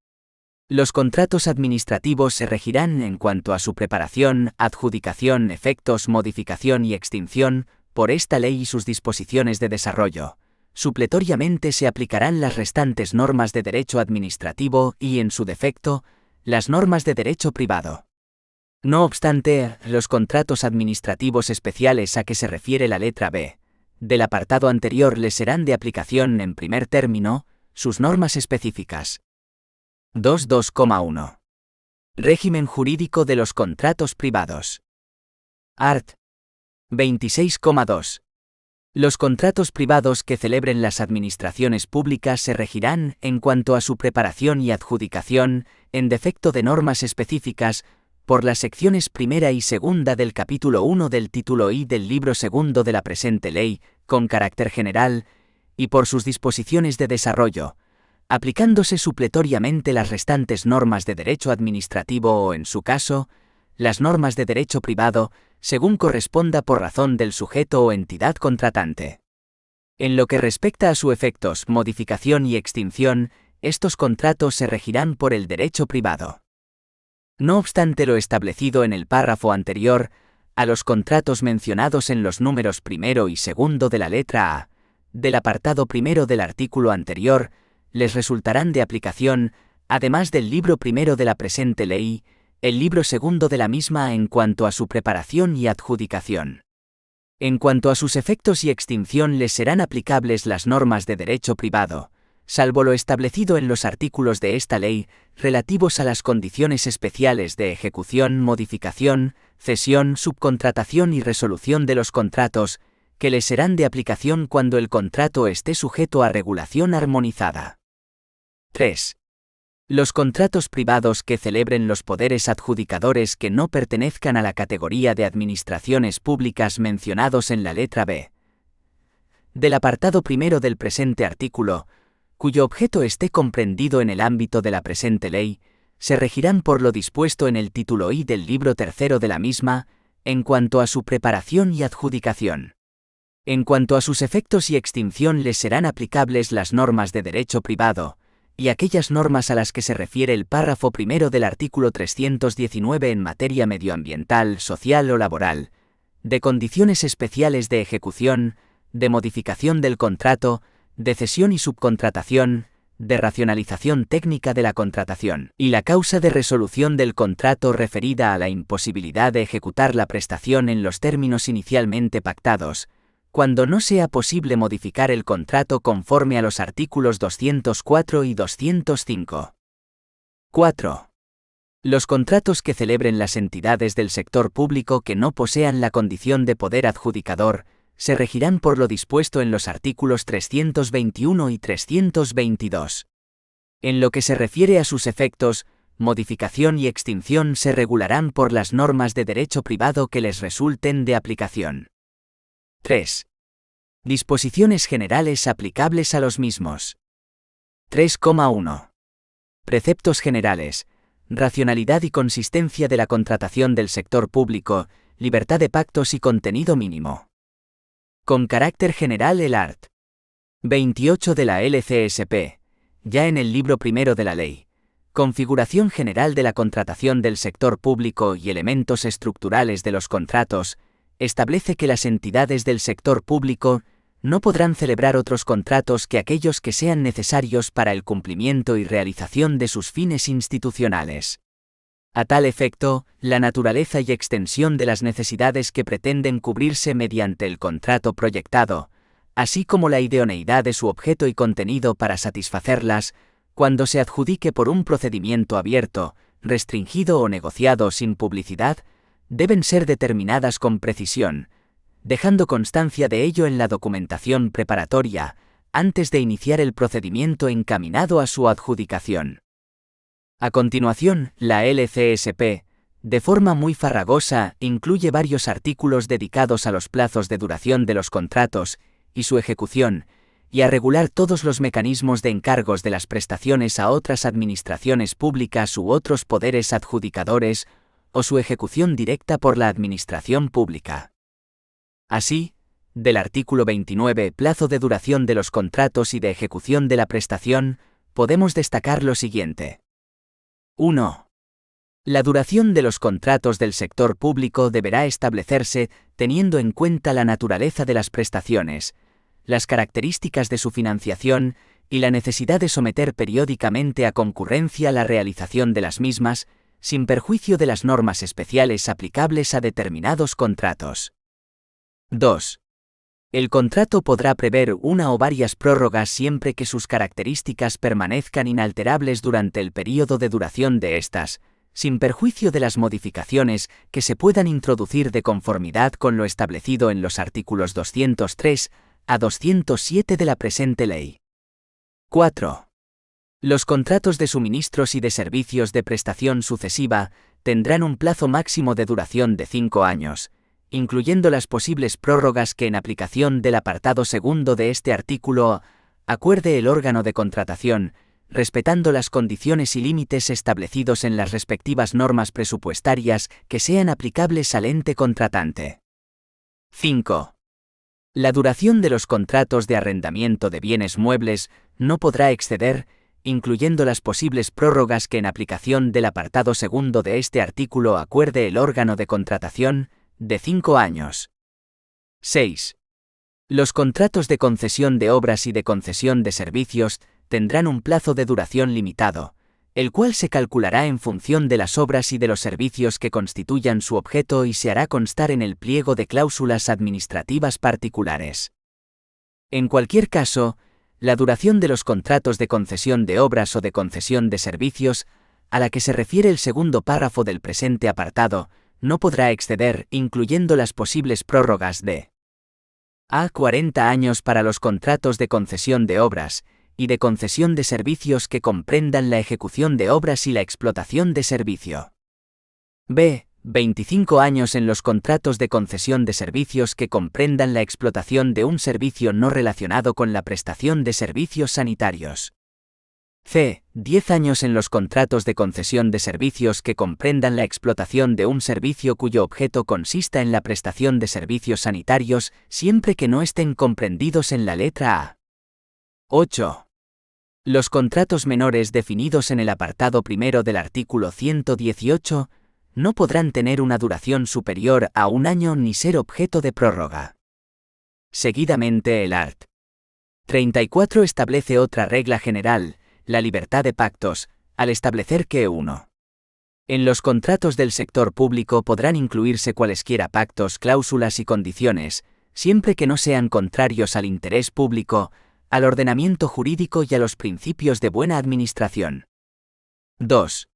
Los contratos administrativos se regirán en cuanto a su preparación, adjudicación, efectos, modificación y extinción, por esta ley y sus disposiciones de desarrollo. Supletoriamente se aplicarán las restantes normas de derecho administrativo y, en su defecto, las normas de derecho privado. No obstante, los contratos administrativos especiales a que se refiere la letra B del apartado anterior les serán de aplicación en primer término sus normas específicas. 2.2,1. Régimen jurídico de los contratos privados. Art. 26,2. Los contratos privados que celebren las administraciones públicas se regirán, en cuanto a su preparación y adjudicación, en defecto de normas específicas, por las secciones primera y segunda del capítulo 1 del título I del libro segundo de la presente ley, con carácter general, y por sus disposiciones de desarrollo, aplicándose supletoriamente las restantes normas de derecho administrativo o, en su caso, las normas de derecho privado, según corresponda por razón del sujeto o entidad contratante. En lo que respecta a sus efectos, modificación y extinción, estos contratos se regirán por el derecho privado. No obstante lo establecido en el párrafo anterior, a los contratos mencionados en los números primero y segundo de la letra A del apartado primero del artículo anterior, les resultarán de aplicación, además del libro primero de la presente ley, el libro segundo de la misma en cuanto a su preparación y adjudicación. En cuanto a sus efectos y extinción les serán aplicables las normas de derecho privado, salvo lo establecido en los artículos de esta ley relativos a las condiciones especiales de ejecución, modificación, cesión, subcontratación y resolución de los contratos, que les serán de aplicación cuando el contrato esté sujeto a regulación armonizada. 3. Los contratos privados que celebren los poderes adjudicadores que no pertenezcan a la categoría de administraciones públicas mencionados en la letra B del apartado primero del presente artículo, cuyo objeto esté comprendido en el ámbito de la presente ley, se regirán por lo dispuesto en el título I del libro tercero de la misma, en cuanto a su preparación y adjudicación. En cuanto a sus efectos y extinción les serán aplicables las normas de derecho privado, y aquellas normas a las que se refiere el párrafo primero del artículo 319 en materia medioambiental, social o laboral, de condiciones especiales de ejecución, de modificación del contrato, de cesión y subcontratación, de racionalización técnica de la contratación, y la causa de resolución del contrato referida a la imposibilidad de ejecutar la prestación en los términos inicialmente pactados, cuando no sea posible modificar el contrato conforme a los artículos 204 y 205. 4. Los contratos que celebren las entidades del sector público que no posean la condición de poder adjudicador, se regirán por lo dispuesto en los artículos 321 y 322. En lo que se refiere a sus efectos, modificación y extinción se regularán por las normas de derecho privado que les resulten de aplicación. 3. Disposiciones generales aplicables a los mismos. 3,1. Preceptos generales, racionalidad y consistencia de la contratación del sector público, libertad de pactos y contenido mínimo. Con carácter general el art. 28 de la LCSP, ya en el libro primero de la ley, Configuración general de la contratación del sector público y elementos estructurales de los contratos, establece que las entidades del sector público no podrán celebrar otros contratos que aquellos que sean necesarios para el cumplimiento y realización de sus fines institucionales. A tal efecto, la naturaleza y extensión de las necesidades que pretenden cubrirse mediante el contrato proyectado, así como la idoneidad de su objeto y contenido para satisfacerlas, cuando se adjudique por un procedimiento abierto, restringido o negociado sin publicidad, deben ser determinadas con precisión, dejando constancia de ello en la documentación preparatoria, antes de iniciar el procedimiento encaminado a su adjudicación. A continuación, la LCSP, de forma muy farragosa, incluye varios artículos dedicados a los plazos de duración de los contratos y su ejecución, y a regular todos los mecanismos de encargos de las prestaciones a otras administraciones públicas u otros poderes adjudicadores, o su ejecución directa por la administración pública. Así, del artículo 29, plazo de duración de los contratos y de ejecución de la prestación, podemos destacar lo siguiente. 1. La duración de los contratos del sector público deberá establecerse teniendo en cuenta la naturaleza de las prestaciones, las características de su financiación y la necesidad de someter periódicamente a concurrencia la realización de las mismas, sin perjuicio de las normas especiales aplicables a determinados contratos. 2. El contrato podrá prever una o varias prórrogas siempre que sus características permanezcan inalterables durante el período de duración de estas, sin perjuicio de las modificaciones que se puedan introducir de conformidad con lo establecido en los artículos 203 a 207 de la presente ley. 4. Los contratos de suministros y de servicios de prestación sucesiva tendrán un plazo máximo de duración de 5 años, incluyendo las posibles prórrogas que en aplicación del apartado segundo de este artículo acuerde el órgano de contratación, respetando las condiciones y límites establecidos en las respectivas normas presupuestarias que sean aplicables al ente contratante. 5. La duración de los contratos de arrendamiento de bienes muebles no podrá exceder, incluyendo las posibles prórrogas que en aplicación del apartado segundo de este artículo acuerde el órgano de contratación, de 5 años. 6. Los contratos de concesión de obras y de concesión de servicios tendrán un plazo de duración limitado, el cual se calculará en función de las obras y de los servicios que constituyan su objeto y se hará constar en el pliego de cláusulas administrativas particulares. En cualquier caso, la duración de los contratos de concesión de obras o de concesión de servicios, a la que se refiere el segundo párrafo del presente apartado, no podrá exceder, incluyendo las posibles prórrogas de a 40 años para los contratos de concesión de obras y de concesión de servicios que comprendan la ejecución de obras y la explotación de servicio. B. 25 años en los contratos de concesión de servicios que comprendan la explotación de un servicio no relacionado con la prestación de servicios sanitarios. C. 10 años en los contratos de concesión de servicios que comprendan la explotación de un servicio cuyo objeto consista en la prestación de servicios sanitarios, siempre que no estén comprendidos en la letra A. 8. Los contratos menores definidos en el apartado primero del artículo 118 no podrán tener una duración superior a 1 año ni ser objeto de prórroga. Seguidamente el art. 34 establece otra regla general, la libertad de pactos, al establecer que 1. En los contratos del sector público podrán incluirse cualesquiera pactos, cláusulas y condiciones, siempre que no sean contrarios al interés público, al ordenamiento jurídico y a los principios de buena administración. 2.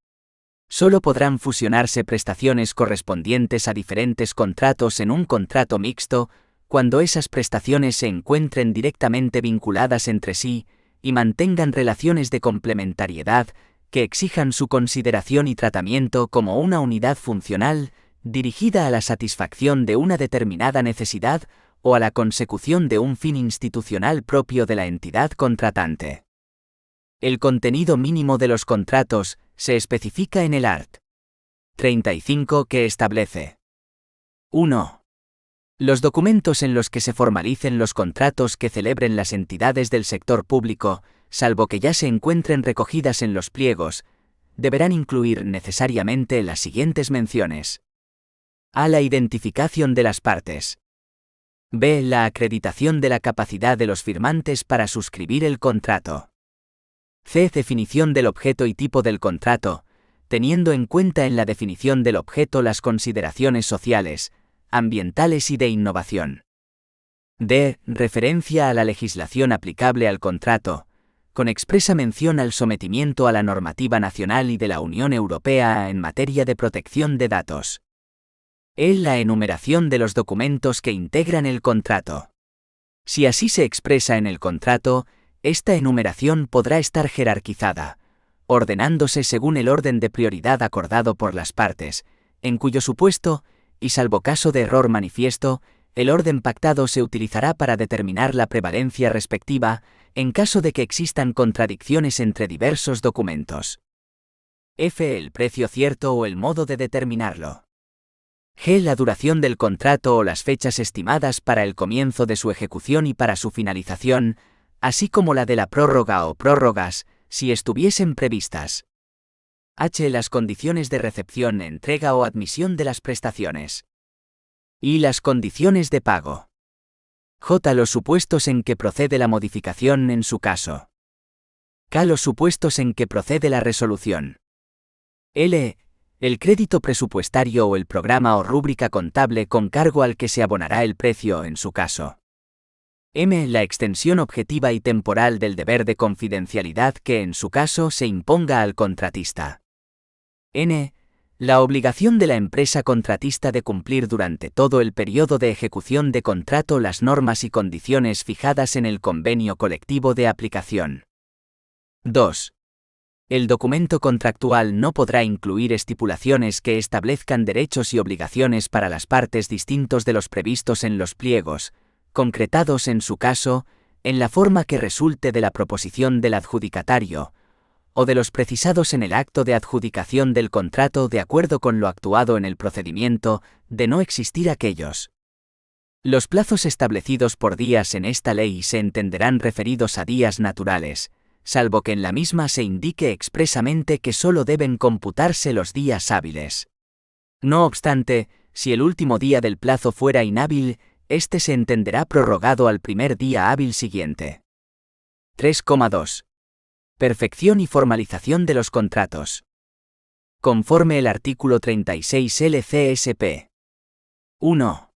Solo podrán fusionarse prestaciones correspondientes a diferentes contratos en un contrato mixto, cuando esas prestaciones se encuentren directamente vinculadas entre sí y mantengan relaciones de complementariedad que exijan su consideración y tratamiento como una unidad funcional dirigida a la satisfacción de una determinada necesidad o a la consecución de un fin institucional propio de la entidad contratante. El contenido mínimo de los contratos se especifica en el art. 35 que establece 1. Los documentos en los que se formalicen los contratos que celebren las entidades del sector público, salvo que ya se encuentren recogidas en los pliegos, deberán incluir necesariamente las siguientes menciones. A. La identificación de las partes. B. La acreditación de la capacidad de los firmantes para suscribir el contrato. C. Definición del objeto y tipo del contrato, teniendo en cuenta en la definición del objeto las consideraciones sociales, ambientales y de innovación. D. Referencia a la legislación aplicable al contrato, con expresa mención al sometimiento a la normativa nacional y de la Unión Europea en materia de protección de datos. E. La enumeración de los documentos que integran el contrato. Si así se expresa en el contrato, esta enumeración podrá estar jerarquizada, ordenándose según el orden de prioridad acordado por las partes, en cuyo supuesto, y salvo caso de error manifiesto, el orden pactado se utilizará para determinar la prevalencia respectiva, en caso de que existan contradicciones entre diversos documentos. F. El precio cierto o el modo de determinarlo. G. La duración del contrato o las fechas estimadas para el comienzo de su ejecución y para su finalización, así como la de la prórroga o prórrogas, si estuviesen previstas. H. Las condiciones de recepción, entrega o admisión de las prestaciones. I. Las condiciones de pago. J. Los supuestos en que procede la modificación en su caso. K. Los supuestos en que procede la resolución. L. El crédito presupuestario o el programa o rúbrica contable con cargo al que se abonará el precio en su caso. M. La extensión objetiva y temporal del deber de confidencialidad que en su caso se imponga al contratista. N. La obligación de la empresa contratista de cumplir durante todo el periodo de ejecución de contrato las normas y condiciones fijadas en el convenio colectivo de aplicación. 2. El documento contractual no podrá incluir estipulaciones que establezcan derechos y obligaciones para las partes distintos de los previstos en los pliegos, concretados en su caso, en la forma que resulte de la proposición del adjudicatario, o de los precisados en el acto de adjudicación del contrato de acuerdo con lo actuado en el procedimiento, de no existir aquellos. Los plazos establecidos por días en esta ley se entenderán referidos a días naturales, salvo que en la misma se indique expresamente que sólo deben computarse los días hábiles. No obstante, si el último día del plazo fuera inhábil, este se entenderá prorrogado al primer día hábil siguiente. 3,2. Perfección y formalización de los contratos. Conforme el artículo 36 LCSP. 1.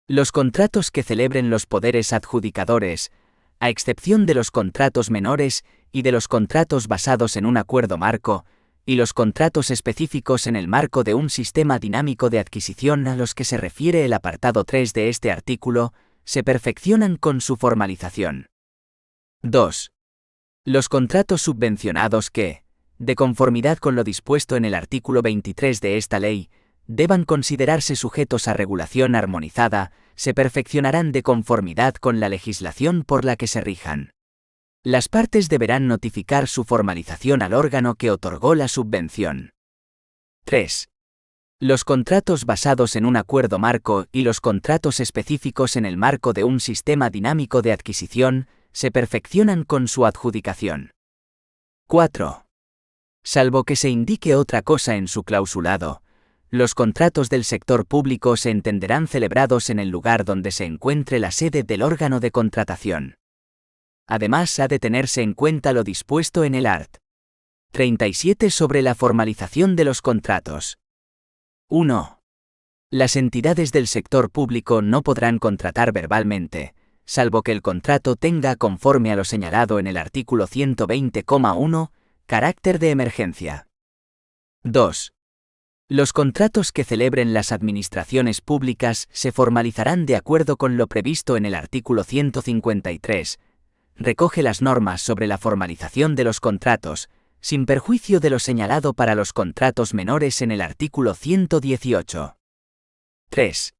Los contratos que celebren los poderes adjudicadores, a excepción de los contratos menores y de los contratos basados en un acuerdo marco, y los contratos específicos en el marco de un sistema dinámico de adquisición a los que se refiere el apartado 3 de este artículo, se perfeccionan con su formalización. 2. Los contratos subvencionados que, de conformidad con lo dispuesto en el artículo 23 de esta ley, deban considerarse sujetos a regulación armonizada, se perfeccionarán de conformidad con la legislación por la que se rijan. Las partes deberán notificar su formalización al órgano que otorgó la subvención. 3. Los contratos basados en un acuerdo marco y los contratos específicos en el marco de un sistema dinámico de adquisición se perfeccionan con su adjudicación. 4. Salvo que se indique otra cosa en su clausulado, los contratos del sector público se entenderán celebrados en el lugar donde se encuentre la sede del órgano de contratación. Además, ha de tenerse en cuenta lo dispuesto en el art. 37 sobre la formalización de los contratos. 1. Las entidades del sector público no podrán contratar verbalmente, salvo que el contrato tenga, conforme a lo señalado en el artículo 120,1, carácter de emergencia. 2. Los contratos que celebren las administraciones públicas se formalizarán de acuerdo con lo previsto en el artículo 153. Recoge las normas sobre la formalización de los contratos, sin perjuicio de lo señalado para los contratos menores en el artículo 118. 3.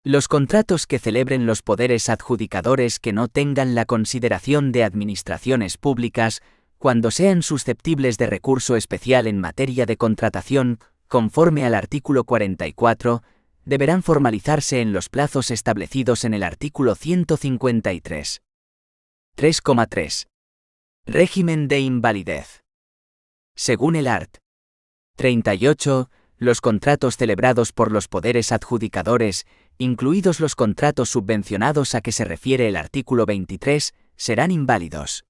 Los contratos que celebren los poderes adjudicadores que no tengan la consideración de administraciones públicas, cuando sean susceptibles de recurso especial en materia de contratación, conforme al artículo 44, deberán formalizarse en los plazos establecidos en el artículo 153. 3,3. Régimen de invalidez. Según el art. 38. Los contratos celebrados por los poderes adjudicadores, incluidos los contratos subvencionados a que se refiere el artículo 23, serán inválidos.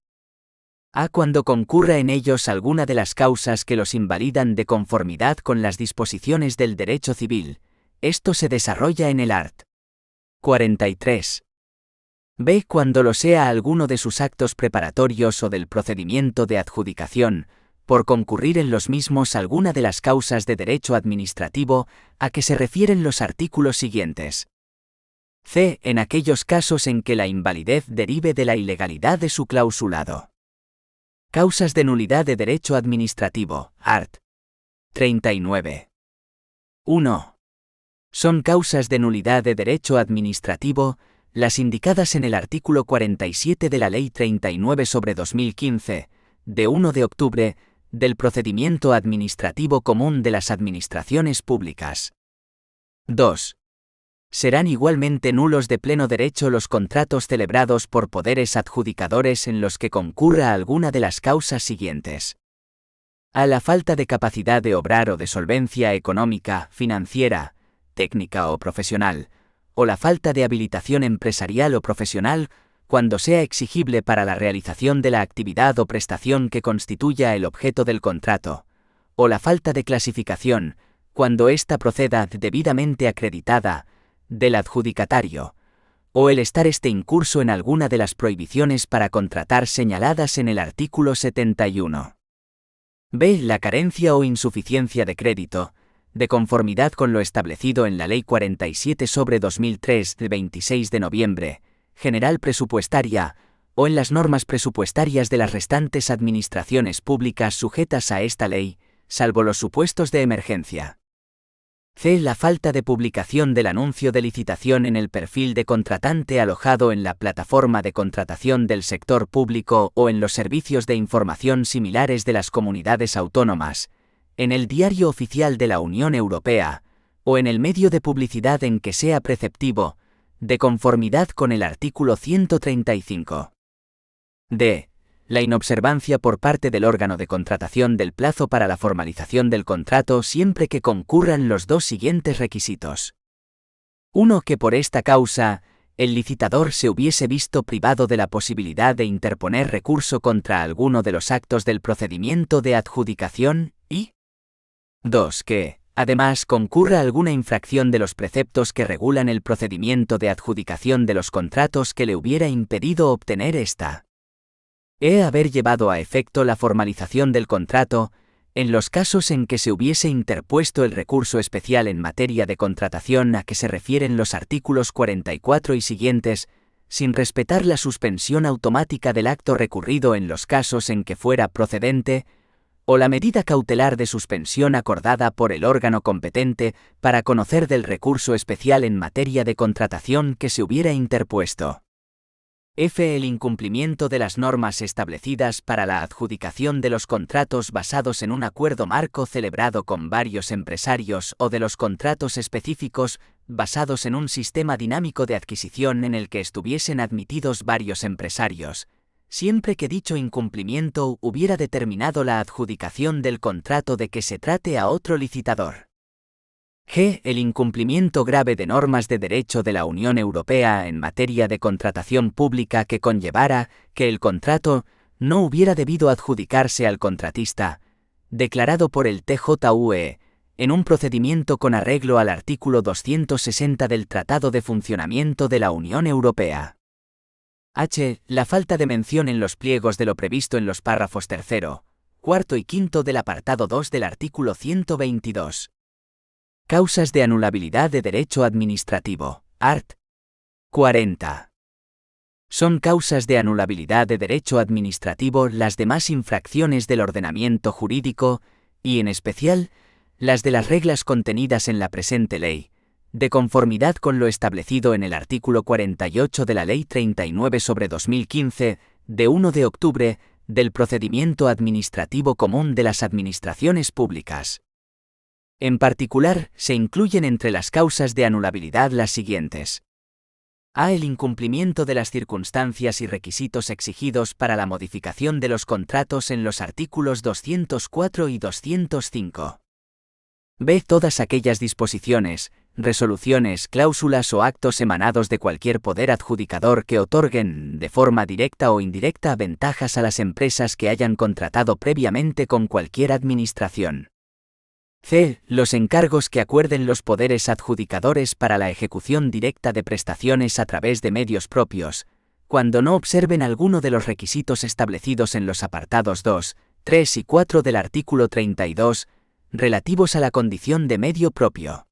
A. Cuando concurra en ellos alguna de las causas que los invalidan de conformidad con las disposiciones del derecho civil. Esto se desarrolla en el art. 43. B. Cuando lo sea alguno de sus actos preparatorios o del procedimiento de adjudicación, por concurrir en los mismos alguna de las causas de derecho administrativo a que se refieren los artículos siguientes. C. En aquellos casos en que la invalidez derive de la ilegalidad de su clausulado. Causas de nulidad de derecho administrativo, art. 39. 1. Son causas de nulidad de derecho administrativo las indicadas en el artículo 47 de la Ley 39/2015, de 1 de octubre, del procedimiento administrativo común de las administraciones públicas. 2. Serán igualmente nulos de pleno derecho los contratos celebrados por poderes adjudicadores en los que concurra alguna de las causas siguientes. A. La falta de capacidad de obrar o de solvencia económica, financiera, técnica o profesional, o la falta de habilitación empresarial o profesional, cuando sea exigible para la realización de la actividad o prestación que constituya el objeto del contrato, o la falta de clasificación, cuando ésta proceda debidamente acreditada, del adjudicatario, o el estar incurso en alguna de las prohibiciones para contratar señaladas en el artículo 71. B. La carencia o insuficiencia de crédito, de conformidad con lo establecido en la Ley 47/2003 de 26 de noviembre, general presupuestaria, o en las normas presupuestarias de las restantes administraciones públicas sujetas a esta ley, salvo los supuestos de emergencia. C. La falta de publicación del anuncio de licitación en el perfil de contratante alojado en la plataforma de contratación del sector público o en los servicios de información similares de las comunidades autónomas, en el Diario Oficial de la Unión Europea, o en el medio de publicidad en que sea preceptivo, de conformidad con el artículo 135. D. La inobservancia por parte del órgano de contratación del plazo para la formalización del contrato siempre que concurran los dos siguientes requisitos. 1. Que por esta causa, el licitador se hubiese visto privado de la posibilidad de interponer recurso contra alguno de los actos del procedimiento de adjudicación, y 2. Que, además, concurra alguna infracción de los preceptos que regulan el procedimiento de adjudicación de los contratos que le hubiera impedido obtener esta. Haber llevado a efecto la formalización del contrato, en los casos en que se hubiese interpuesto el recurso especial en materia de contratación a que se refieren los artículos 44 y siguientes, sin respetar la suspensión automática del acto recurrido en los casos en que fuera procedente, o la medida cautelar de suspensión acordada por el órgano competente para conocer del recurso especial en materia de contratación que se hubiera interpuesto. F. El incumplimiento de las normas establecidas para la adjudicación de los contratos basados en un acuerdo marco celebrado con varios empresarios o de los contratos específicos basados en un sistema dinámico de adquisición en el que estuviesen admitidos varios empresarios, siempre que dicho incumplimiento hubiera determinado la adjudicación del contrato de que se trate a otro licitador. G. El incumplimiento grave de normas de derecho de la Unión Europea en materia de contratación pública que conllevara que el contrato no hubiera debido adjudicarse al contratista, declarado por el TJUE, en un procedimiento con arreglo al artículo 260 del Tratado de Funcionamiento de la Unión Europea. H. La falta de mención en los pliegos de lo previsto en los párrafos 3, 4 y 5 del apartado 2 del artículo 122. Causas de anulabilidad de derecho administrativo, art. 40. Son causas de anulabilidad de derecho administrativo las demás infracciones del ordenamiento jurídico, y en especial, las de las reglas contenidas en la presente ley, de conformidad con lo establecido en el artículo 48 de la Ley 39/2015, de 1 de octubre, del procedimiento administrativo común de las administraciones públicas. En particular, se incluyen entre las causas de anulabilidad las siguientes. A. El incumplimiento de las circunstancias y requisitos exigidos para la modificación de los contratos en los artículos 204 y 205. Ve todas aquellas disposiciones, resoluciones, cláusulas o actos emanados de cualquier poder adjudicador que otorguen, de forma directa o indirecta, ventajas a las empresas que hayan contratado previamente con cualquier administración. C. Los encargos que acuerden los poderes adjudicadores para la ejecución directa de prestaciones a través de medios propios, cuando no observen alguno de los requisitos establecidos en los apartados 2, 3 y 4 del artículo 32, relativos a la condición de medio propio.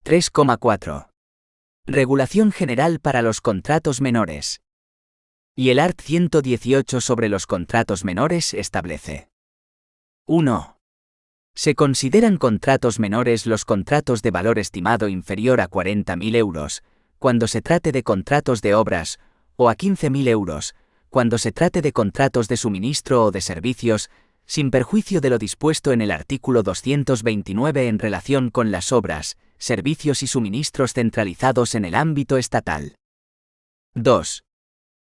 3,4. Regulación general para los contratos menores. Y el art. 118 sobre los contratos menores establece: 1. Se consideran contratos menores los contratos de valor estimado inferior a 40.000 euros, cuando se trate de contratos de obras, o a 15.000 euros, cuando se trate de contratos de suministro o de servicios, sin perjuicio de lo dispuesto en el artículo 229 en relación con las obras, servicios y suministros centralizados en el ámbito estatal. 2.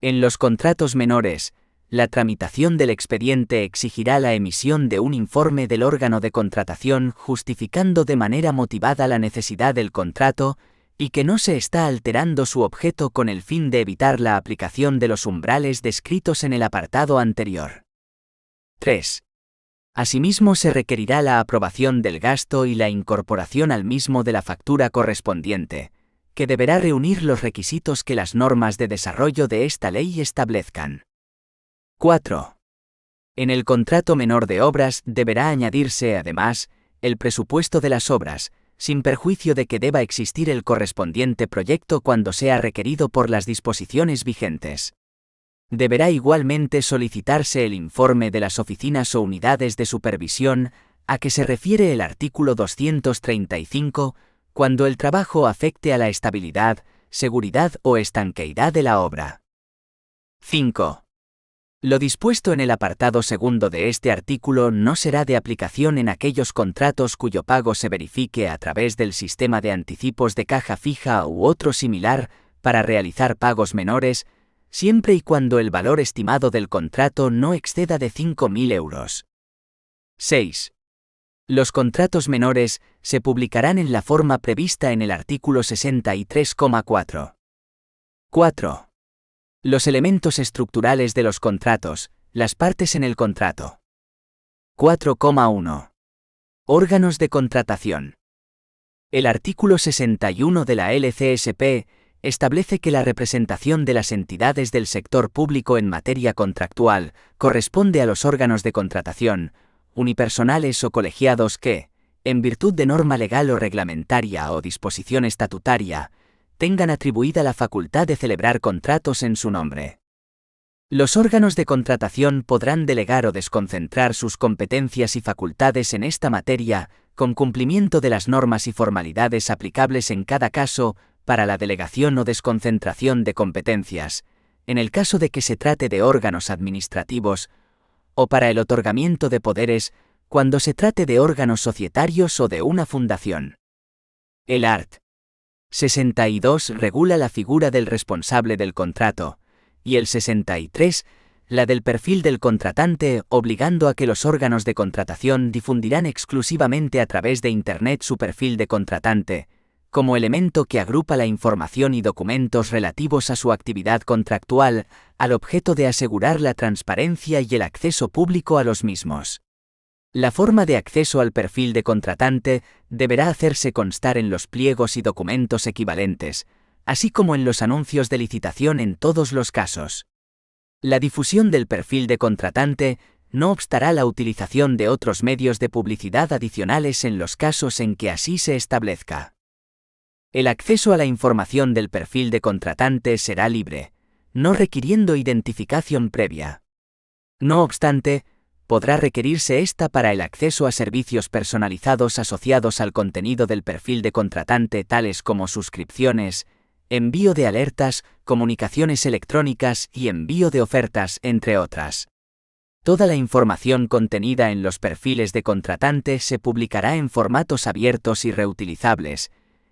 En los contratos menores, la tramitación del expediente exigirá la emisión de un informe del órgano de contratación justificando de manera motivada la necesidad del contrato y que no se está alterando su objeto con el fin de evitar la aplicación de los umbrales descritos en el apartado anterior. 3. Asimismo, se requerirá la aprobación del gasto y la incorporación al mismo de la factura correspondiente, que deberá reunir los requisitos que las normas de desarrollo de esta ley establezcan. 4. En el contrato menor de obras deberá añadirse, además, el presupuesto de las obras, sin perjuicio de que deba existir el correspondiente proyecto cuando sea requerido por las disposiciones vigentes. Deberá igualmente solicitarse el informe de las oficinas o unidades de supervisión a que se refiere el artículo 235, cuando el trabajo afecte a la estabilidad, seguridad o estanqueidad de la obra. 5. Lo dispuesto en el apartado segundo de este artículo no será de aplicación en aquellos contratos cuyo pago se verifique a través del sistema de anticipos de caja fija u otro similar para realizar pagos menores, siempre y cuando el valor estimado del contrato no exceda de 5.000 euros. 6. Los contratos menores se publicarán en la forma prevista en el artículo 63,4. 4. Los elementos estructurales de los contratos, las partes en el contrato. 4,1. Órganos de contratación. El artículo 61 de la LCSP establece que la representación de las entidades del sector público en materia contractual corresponde a los órganos de contratación, unipersonales o colegiados que, en virtud de norma legal o reglamentaria o disposición estatutaria, tengan atribuida la facultad de celebrar contratos en su nombre. Los órganos de contratación podrán delegar o desconcentrar sus competencias y facultades en esta materia, con cumplimiento de las normas y formalidades aplicables en cada caso, para la delegación o desconcentración de competencias, en el caso de que se trate de órganos administrativos, o para el otorgamiento de poderes, cuando se trate de órganos societarios o de una fundación. El art. 62 regula la figura del responsable del contrato, y el 63, la del perfil del contratante, obligando a que los órganos de contratación difundirán exclusivamente a través de Internet su perfil de contratante, como elemento que agrupa la información y documentos relativos a su actividad contractual, al objeto de asegurar la transparencia y el acceso público a los mismos. La forma de acceso al perfil de contratante deberá hacerse constar en los pliegos y documentos equivalentes, así como en los anuncios de licitación en todos los casos. La difusión del perfil de contratante no obstará la utilización de otros medios de publicidad adicionales en los casos en que así se establezca. El acceso a la información del perfil de contratante será libre, no requiriendo identificación previa. No obstante, podrá requerirse esta para el acceso a servicios personalizados asociados al contenido del perfil de contratante, tales como suscripciones, envío de alertas, comunicaciones electrónicas y envío de ofertas, entre otras. Toda la información contenida en los perfiles de contratante se publicará en formatos abiertos y reutilizables,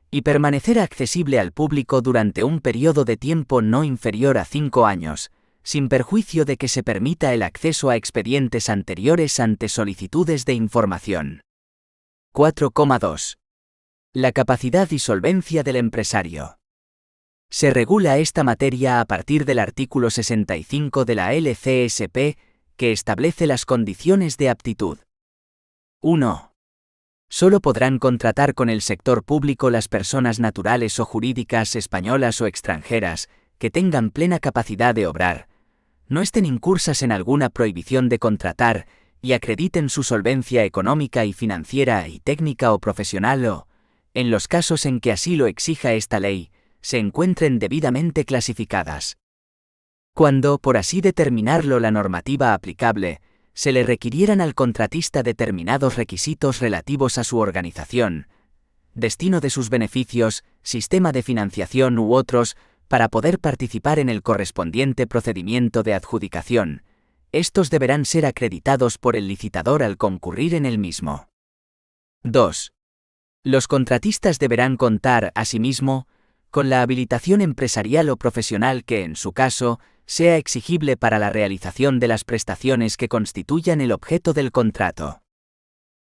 y permanecerá accesible al público durante un periodo de tiempo no inferior a 5 años, sin perjuicio de que se permita el acceso a expedientes anteriores ante solicitudes de información. 4,2. La capacidad y solvencia del empresario. Se regula esta materia a partir del artículo 65 de la LCSP, que establece las condiciones de aptitud. 1. Solo podrán contratar con el sector público las personas naturales o jurídicas españolas o extranjeras, que tengan plena capacidad de obrar, no estén incursas en alguna prohibición de contratar y acrediten su solvencia económica y financiera y técnica o profesional o, en los casos en que así lo exija esta ley, se encuentren debidamente clasificadas. Cuando, por así determinarlo la normativa aplicable, se le requirieran al contratista determinados requisitos relativos a su organización, destino de sus beneficios, sistema de financiación u otros, para poder participar en el correspondiente procedimiento de adjudicación, estos deberán ser acreditados por el licitador al concurrir en el mismo. 2. Los contratistas deberán contar, asimismo, con la habilitación empresarial o profesional que, en su caso, sea exigible para la realización de las prestaciones que constituyan el objeto del contrato.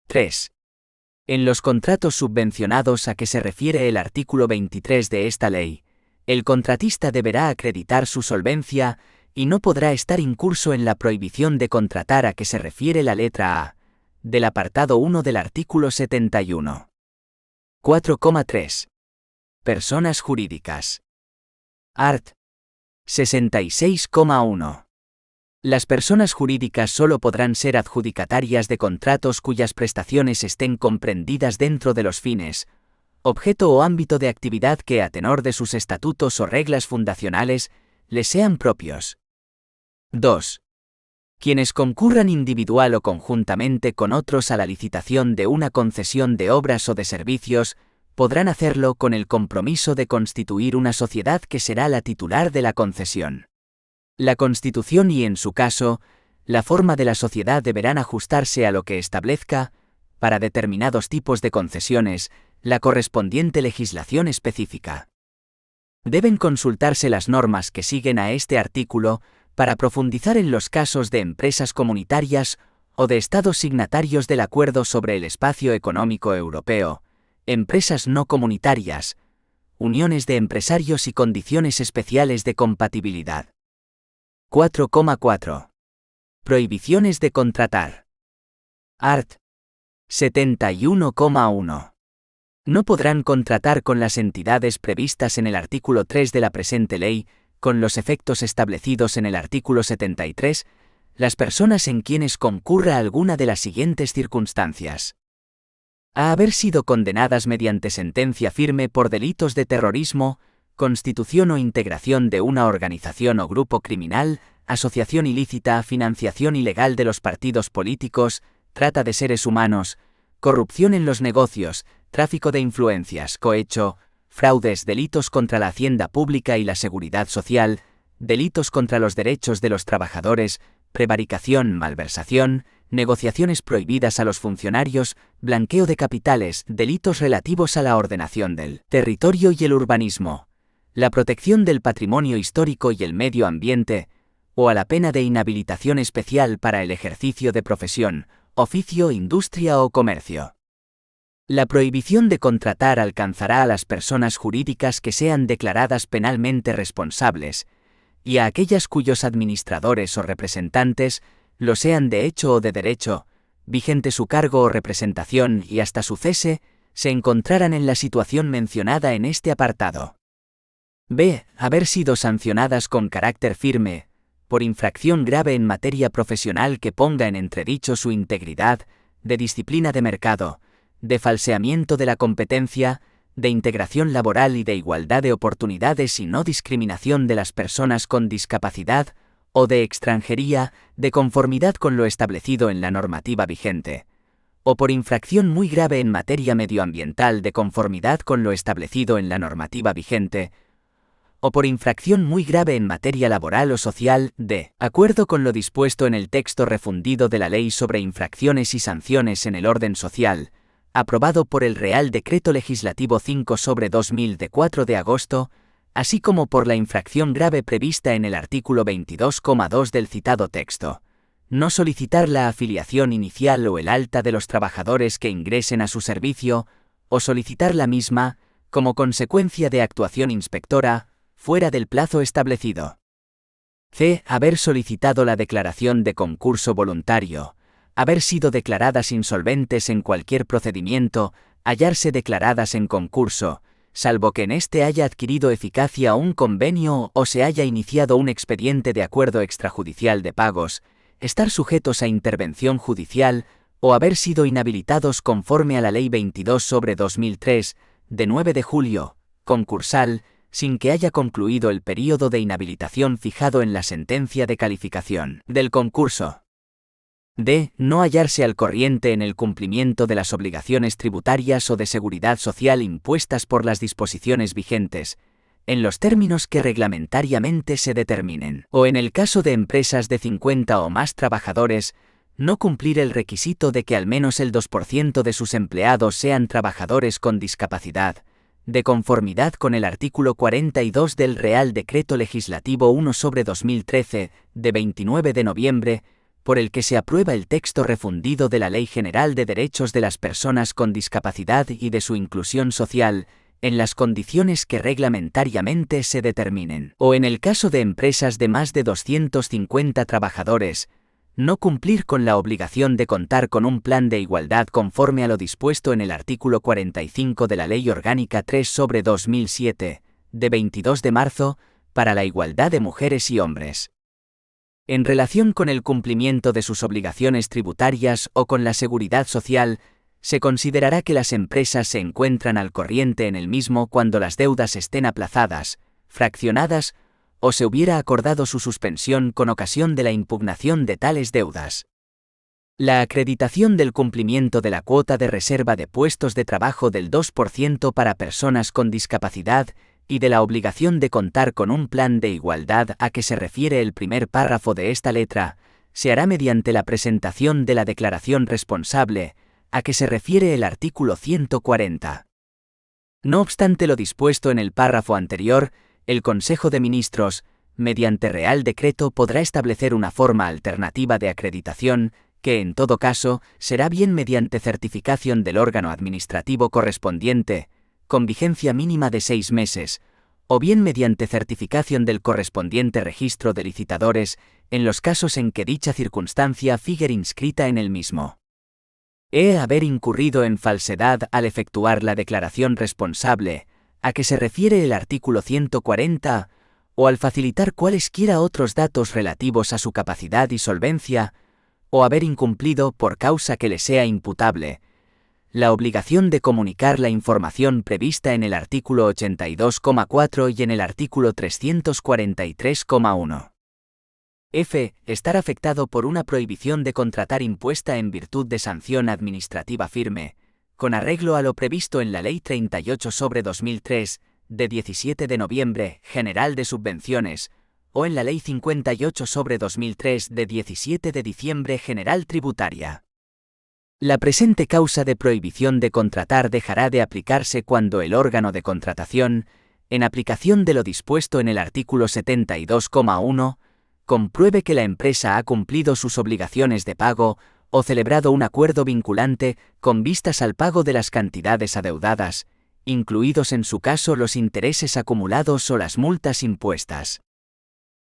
3. En los contratos subvencionados a que se refiere el artículo 23 de esta ley, el contratista deberá acreditar su solvencia y no podrá estar incurso en la prohibición de contratar a que se refiere la letra A del apartado 1 del artículo 71. 4,3. Personas jurídicas. Art. 66,1. Las personas jurídicas solo podrán ser adjudicatarias de contratos cuyas prestaciones estén comprendidas dentro de los fines, objeto o ámbito de actividad que, a tenor de sus estatutos o reglas fundacionales, les sean propios. 2. Quienes concurran individual o conjuntamente con otros a la licitación de una concesión de obras o de servicios, podrán hacerlo con el compromiso de constituir una sociedad que será la titular de la concesión. La constitución y, en su caso, la forma de la sociedad deberán ajustarse a lo que establezca, para determinados tipos de concesiones, la correspondiente legislación específica. Deben consultarse las normas que siguen a este artículo para profundizar en los casos de empresas comunitarias o de estados signatarios del Acuerdo sobre el Espacio Económico Europeo, empresas no comunitarias, uniones de empresarios y condiciones especiales de compatibilidad. 4,4. Prohibiciones de contratar. Art. 71,1. No podrán contratar con las entidades previstas en el artículo 3 de la presente ley, con los efectos establecidos en el artículo 73, las personas en quienes concurra alguna de las siguientes circunstancias: a haber sido condenadas mediante sentencia firme por delitos de terrorismo, constitución o integración de una organización o grupo criminal, asociación ilícita, financiación ilegal de los partidos políticos, trata de seres humanos, corrupción en los negocios, tráfico de influencias, cohecho, fraudes, delitos contra la hacienda pública y la seguridad social, delitos contra los derechos de los trabajadores, prevaricación, malversación, negociaciones prohibidas a los funcionarios, blanqueo de capitales, delitos relativos a la ordenación del territorio y el urbanismo, la protección del patrimonio histórico y el medio ambiente, o a la pena de inhabilitación especial para el ejercicio de profesión, oficio, industria o comercio. La prohibición de contratar alcanzará a las personas jurídicas que sean declaradas penalmente responsables, y a aquellas cuyos administradores o representantes lo sean de hecho o de derecho, vigente su cargo o representación y hasta su cese, se encontraran en la situación mencionada en este apartado. B. Haber sido sancionadas con carácter firme, por infracción grave en materia profesional que ponga en entredicho su integridad, de disciplina de mercado, de falseamiento de la competencia, de integración laboral y de igualdad de oportunidades y no discriminación de las personas con discapacidad, o de extranjería, de conformidad con lo establecido en la normativa vigente, o por infracción muy grave en materia medioambiental de conformidad con lo establecido en la normativa vigente, o por infracción muy grave en materia laboral o social, de acuerdo con lo dispuesto en el texto refundido de la Ley sobre Infracciones y Sanciones en el Orden Social, aprobado por el Real Decreto Legislativo 5/2000 de 4 de agosto, así como por la infracción grave prevista en el artículo 22,2 del citado texto, no solicitar la afiliación inicial o el alta de los trabajadores que ingresen a su servicio, o solicitar la misma, como consecuencia de actuación inspectora, fuera del plazo establecido. C. Haber solicitado la declaración de concurso voluntario, haber sido declaradas insolventes en cualquier procedimiento, hallarse declaradas en concurso, salvo que en este haya adquirido eficacia un convenio o se haya iniciado un expediente de acuerdo extrajudicial de pagos, estar sujetos a intervención judicial o haber sido inhabilitados conforme a la Ley 22/2003, de 9 de julio, concursal, sin que haya concluido el período de inhabilitación fijado en la sentencia de calificación del concurso. D. No hallarse al corriente en el cumplimiento de las obligaciones tributarias o de seguridad social impuestas por las disposiciones vigentes, en los términos que reglamentariamente se determinen. O en el caso de empresas de 50 o más trabajadores, no cumplir el requisito de que al menos el 2% de sus empleados sean trabajadores con discapacidad, de conformidad con el artículo 42 del Real Decreto Legislativo 1/2013, de 29 de noviembre, por el que se aprueba el texto refundido de la Ley General de Derechos de las Personas con Discapacidad y de su inclusión social, en las condiciones que reglamentariamente se determinen. O en el caso de empresas de más de 250 trabajadores, no cumplir con la obligación de contar con un plan de igualdad conforme a lo dispuesto en el artículo 45 de la Ley Orgánica 3/2007, de 22 de marzo, para la igualdad de mujeres y hombres. En relación con el cumplimiento de sus obligaciones tributarias o con la seguridad social, se considerará que las empresas se encuentran al corriente en el mismo cuando las deudas estén aplazadas, fraccionadas o se hubiera acordado su suspensión con ocasión de la impugnación de tales deudas. La acreditación del cumplimiento de la cuota de reserva de puestos de trabajo del 2% para personas con discapacidad y de la obligación de contar con un plan de igualdad a que se refiere el primer párrafo de esta letra, se hará mediante la presentación de la declaración responsable, a que se refiere el artículo 140. No obstante lo dispuesto en el párrafo anterior, el Consejo de Ministros, mediante Real Decreto, podrá establecer una forma alternativa de acreditación, que en todo caso será bien mediante certificación del órgano administrativo correspondiente, con vigencia mínima de 6 meses, o bien mediante certificación del correspondiente registro de licitadores, en los casos en que dicha circunstancia figure inscrita en el mismo. Haber incurrido en falsedad al efectuar la declaración responsable, a que se refiere el artículo 140, o al facilitar cualesquiera otros datos relativos a su capacidad y solvencia, o haber incumplido, por causa que le sea imputable, la obligación de comunicar la información prevista en el artículo 82,4 y en el artículo 343,1. F. Estar afectado por una prohibición de contratar impuesta en virtud de sanción administrativa firme, con arreglo a lo previsto en la Ley 38/2003, de 17 de noviembre, General de Subvenciones, o en la Ley 58/2003, de 17 de diciembre, General Tributaria. La presente causa de prohibición de contratar dejará de aplicarse cuando el órgano de contratación, en aplicación de lo dispuesto en el artículo 72,1, compruebe que la empresa ha cumplido sus obligaciones de pago o celebrado un acuerdo vinculante con vistas al pago de las cantidades adeudadas, incluidos en su caso los intereses acumulados o las multas impuestas.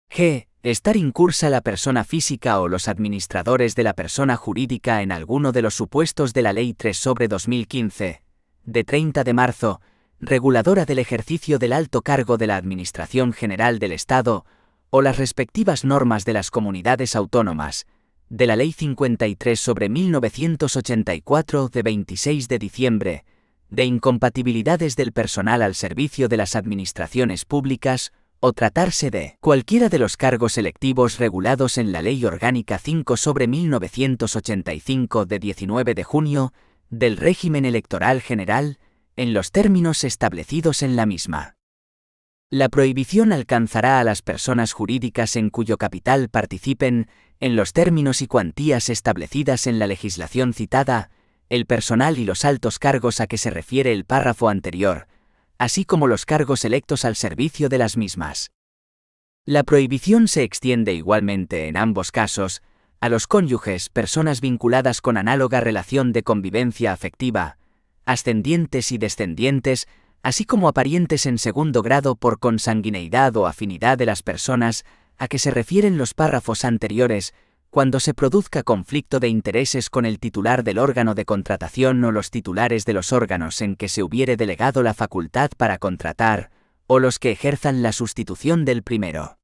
G. Estar incursa la persona física o los administradores de la persona jurídica en alguno de los supuestos de la Ley 3/2015, de 30 de marzo, reguladora del ejercicio del alto cargo de la Administración General del Estado, o las respectivas normas de las comunidades autónomas, de la Ley 53/1984 de 26 de diciembre, de incompatibilidades del personal al servicio de las administraciones públicas, o tratarse de cualquiera de los cargos electivos regulados en la Ley Orgánica 5/1985 de 19 de junio, del régimen electoral general, en los términos establecidos en la misma. La prohibición alcanzará a las personas jurídicas en cuyo capital participen, en los términos y cuantías establecidas en la legislación citada, el personal y los altos cargos a que se refiere el párrafo anterior, así como los cargos electos al servicio de las mismas. La prohibición se extiende igualmente en ambos casos a los cónyuges, personas vinculadas con análoga relación de convivencia afectiva, ascendientes y descendientes, así como a parientes en segundo grado por consanguineidad o afinidad de las personas a que se refieren los párrafos anteriores, cuando se produzca conflicto de intereses con el titular del órgano de contratación o los titulares de los órganos en que se hubiere delegado la facultad para contratar, o los que ejerzan la sustitución del primero.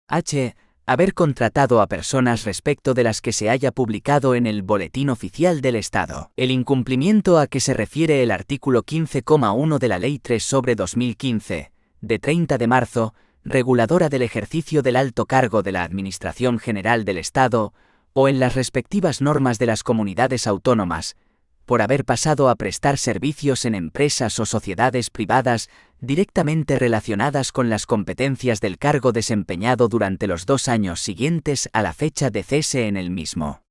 H. Haber contratado a personas respecto de las que se haya publicado en el Boletín Oficial del Estado. El incumplimiento a que se refiere el artículo 15,1 de la Ley 3/2015, de 30 de marzo, reguladora del ejercicio del alto cargo de la Administración General del Estado, o en las respectivas normas de las comunidades autónomas, por haber pasado a prestar servicios en empresas o sociedades privadas directamente relacionadas con las competencias del cargo desempeñado durante los 2 años siguientes a la fecha de cese en el mismo.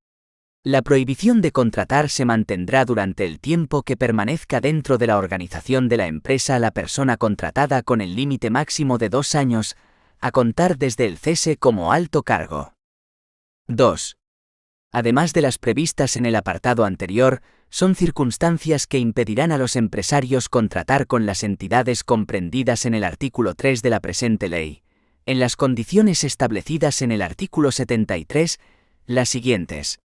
La prohibición de contratar se mantendrá durante el tiempo que permanezca dentro de la organización de la empresa la persona contratada con el límite máximo de 2 años, a contar desde el cese como alto cargo. 2. Además de las previstas en el apartado anterior, son circunstancias que impedirán a los empresarios contratar con las entidades comprendidas en el artículo 3 de la presente ley, en las condiciones establecidas en el artículo 73, las siguientes.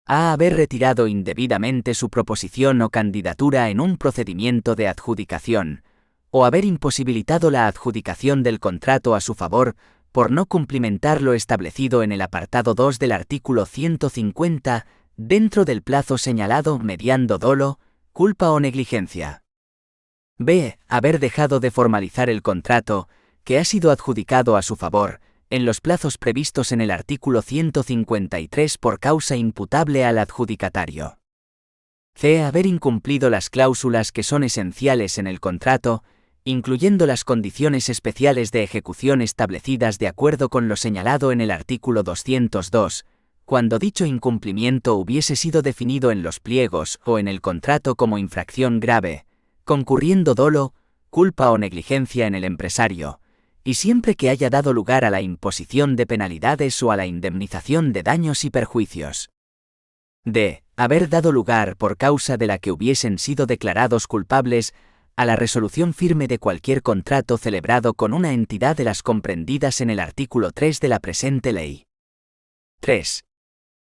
A. Haber retirado indebidamente su proposición o candidatura en un procedimiento de adjudicación, o haber imposibilitado la adjudicación del contrato a su favor, por no cumplimentar lo establecido en el apartado 2 del artículo 150, dentro del plazo señalado mediando dolo, culpa o negligencia. B. Haber dejado de formalizar el contrato, que ha sido adjudicado a su favor, en los plazos previstos en el artículo 153 por causa imputable al adjudicatario. C. Haber incumplido las cláusulas que son esenciales en el contrato, incluyendo las condiciones especiales de ejecución establecidas de acuerdo con lo señalado en el artículo 202, cuando dicho incumplimiento hubiese sido definido en los pliegos o en el contrato como infracción grave, concurriendo dolo, culpa o negligencia en el empresario, y siempre que haya dado lugar a la imposición de penalidades o a la indemnización de daños y perjuicios. D. Haber dado lugar, por causa de la que hubiesen sido declarados culpables, a la resolución firme de cualquier contrato celebrado con una entidad de las comprendidas en el artículo 3 de la presente ley. 3.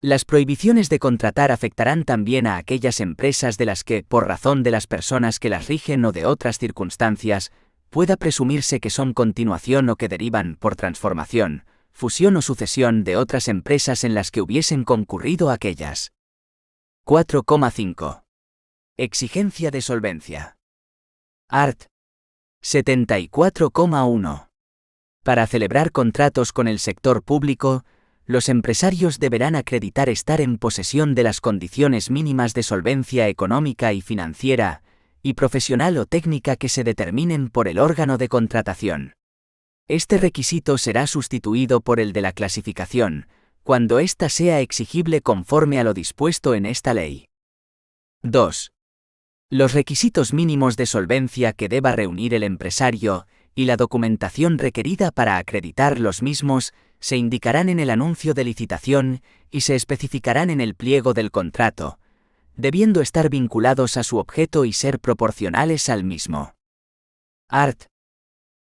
Las prohibiciones de contratar afectarán también a aquellas empresas de las que, por razón de las personas que las rigen o de otras circunstancias, pueda presumirse que son continuación o que derivan, por transformación, fusión o sucesión de otras empresas en las que hubiesen concurrido aquellas. 4,5. Exigencia de solvencia. Art. 74,1. Para celebrar contratos con el sector público, los empresarios deberán acreditar estar en posesión de las condiciones mínimas de solvencia económica y financiera, y profesional o técnica que se determinen por el órgano de contratación. Este requisito será sustituido por el de la clasificación, cuando ésta sea exigible conforme a lo dispuesto en esta ley. 2. Los requisitos mínimos de solvencia que deba reunir el empresario, y la documentación requerida para acreditar los mismos, se indicarán en el anuncio de licitación y se especificarán en el pliego del contrato, debiendo estar vinculados a su objeto y ser proporcionales al mismo. Art.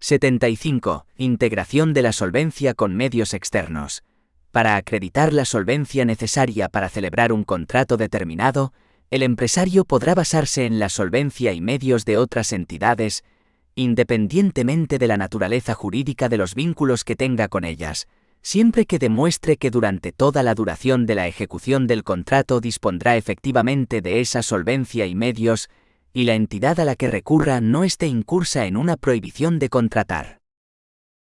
75. Integración de la solvencia con medios externos. Para acreditar la solvencia necesaria para celebrar un contrato determinado, el empresario podrá basarse en la solvencia y medios de otras entidades, independientemente de la naturaleza jurídica de los vínculos que tenga con ellas, siempre que demuestre que durante toda la duración de la ejecución del contrato dispondrá efectivamente de esa solvencia y medios, y la entidad a la que recurra no esté incursa en una prohibición de contratar.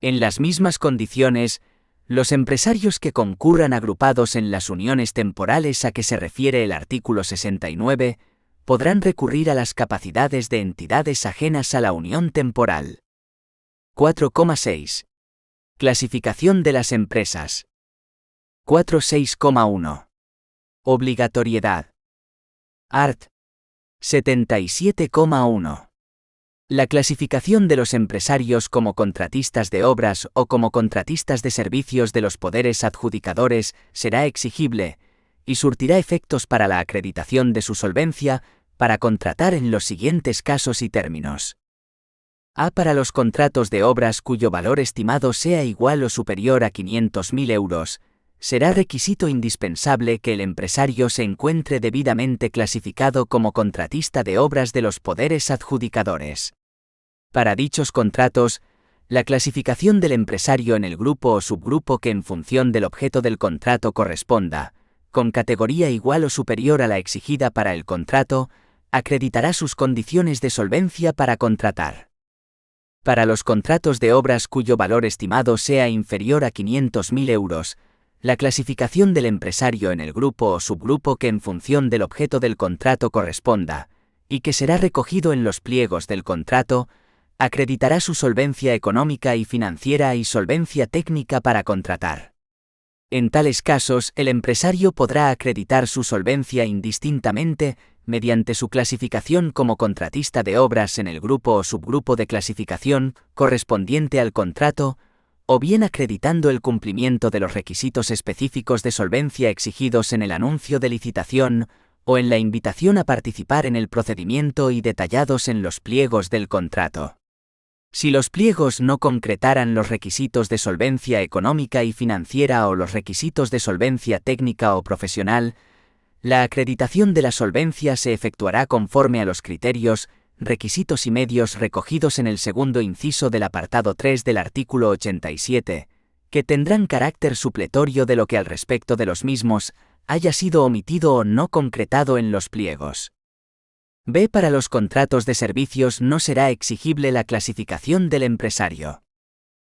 En las mismas condiciones, los empresarios que concurran agrupados en las uniones temporales a que se refiere el artículo 69, podrán recurrir a las capacidades de entidades ajenas a la unión temporal. 4,6. Clasificación de las empresas. 4.6,1. Obligatoriedad. Art. 77,1. La clasificación de los empresarios como contratistas de obras o como contratistas de servicios de los poderes adjudicadores será exigible y surtirá efectos para la acreditación de su solvencia para contratar en los siguientes casos y términos. A. Para los contratos de obras cuyo valor estimado sea igual o superior a 500.000 euros, será requisito indispensable que el empresario se encuentre debidamente clasificado como contratista de obras de los poderes adjudicadores. Para dichos contratos, la clasificación del empresario en el grupo o subgrupo que en función del objeto del contrato corresponda, con categoría igual o superior a la exigida para el contrato, acreditará sus condiciones de solvencia para contratar. Para los contratos de obras cuyo valor estimado sea inferior a 500.000 euros, la clasificación del empresario en el grupo o subgrupo que en función del objeto del contrato corresponda, y que será recogido en los pliegos del contrato, acreditará su solvencia económica y financiera y solvencia técnica para contratar. En tales casos, el empresario podrá acreditar su solvencia indistintamente mediante su clasificación como contratista de obras en el grupo o subgrupo de clasificación correspondiente al contrato, o bien acreditando el cumplimiento de los requisitos específicos de solvencia exigidos en el anuncio de licitación o en la invitación a participar en el procedimiento y detallados en los pliegos del contrato. Si los pliegos no concretaran los requisitos de solvencia económica y financiera o los requisitos de solvencia técnica o profesional, la acreditación de la solvencia se efectuará conforme a los criterios, requisitos y medios recogidos en el segundo inciso del apartado 3 del artículo 87, que tendrán carácter supletorio de lo que al respecto de los mismos haya sido omitido o no concretado en los pliegos. B. Para los contratos de servicios no será exigible la clasificación del empresario.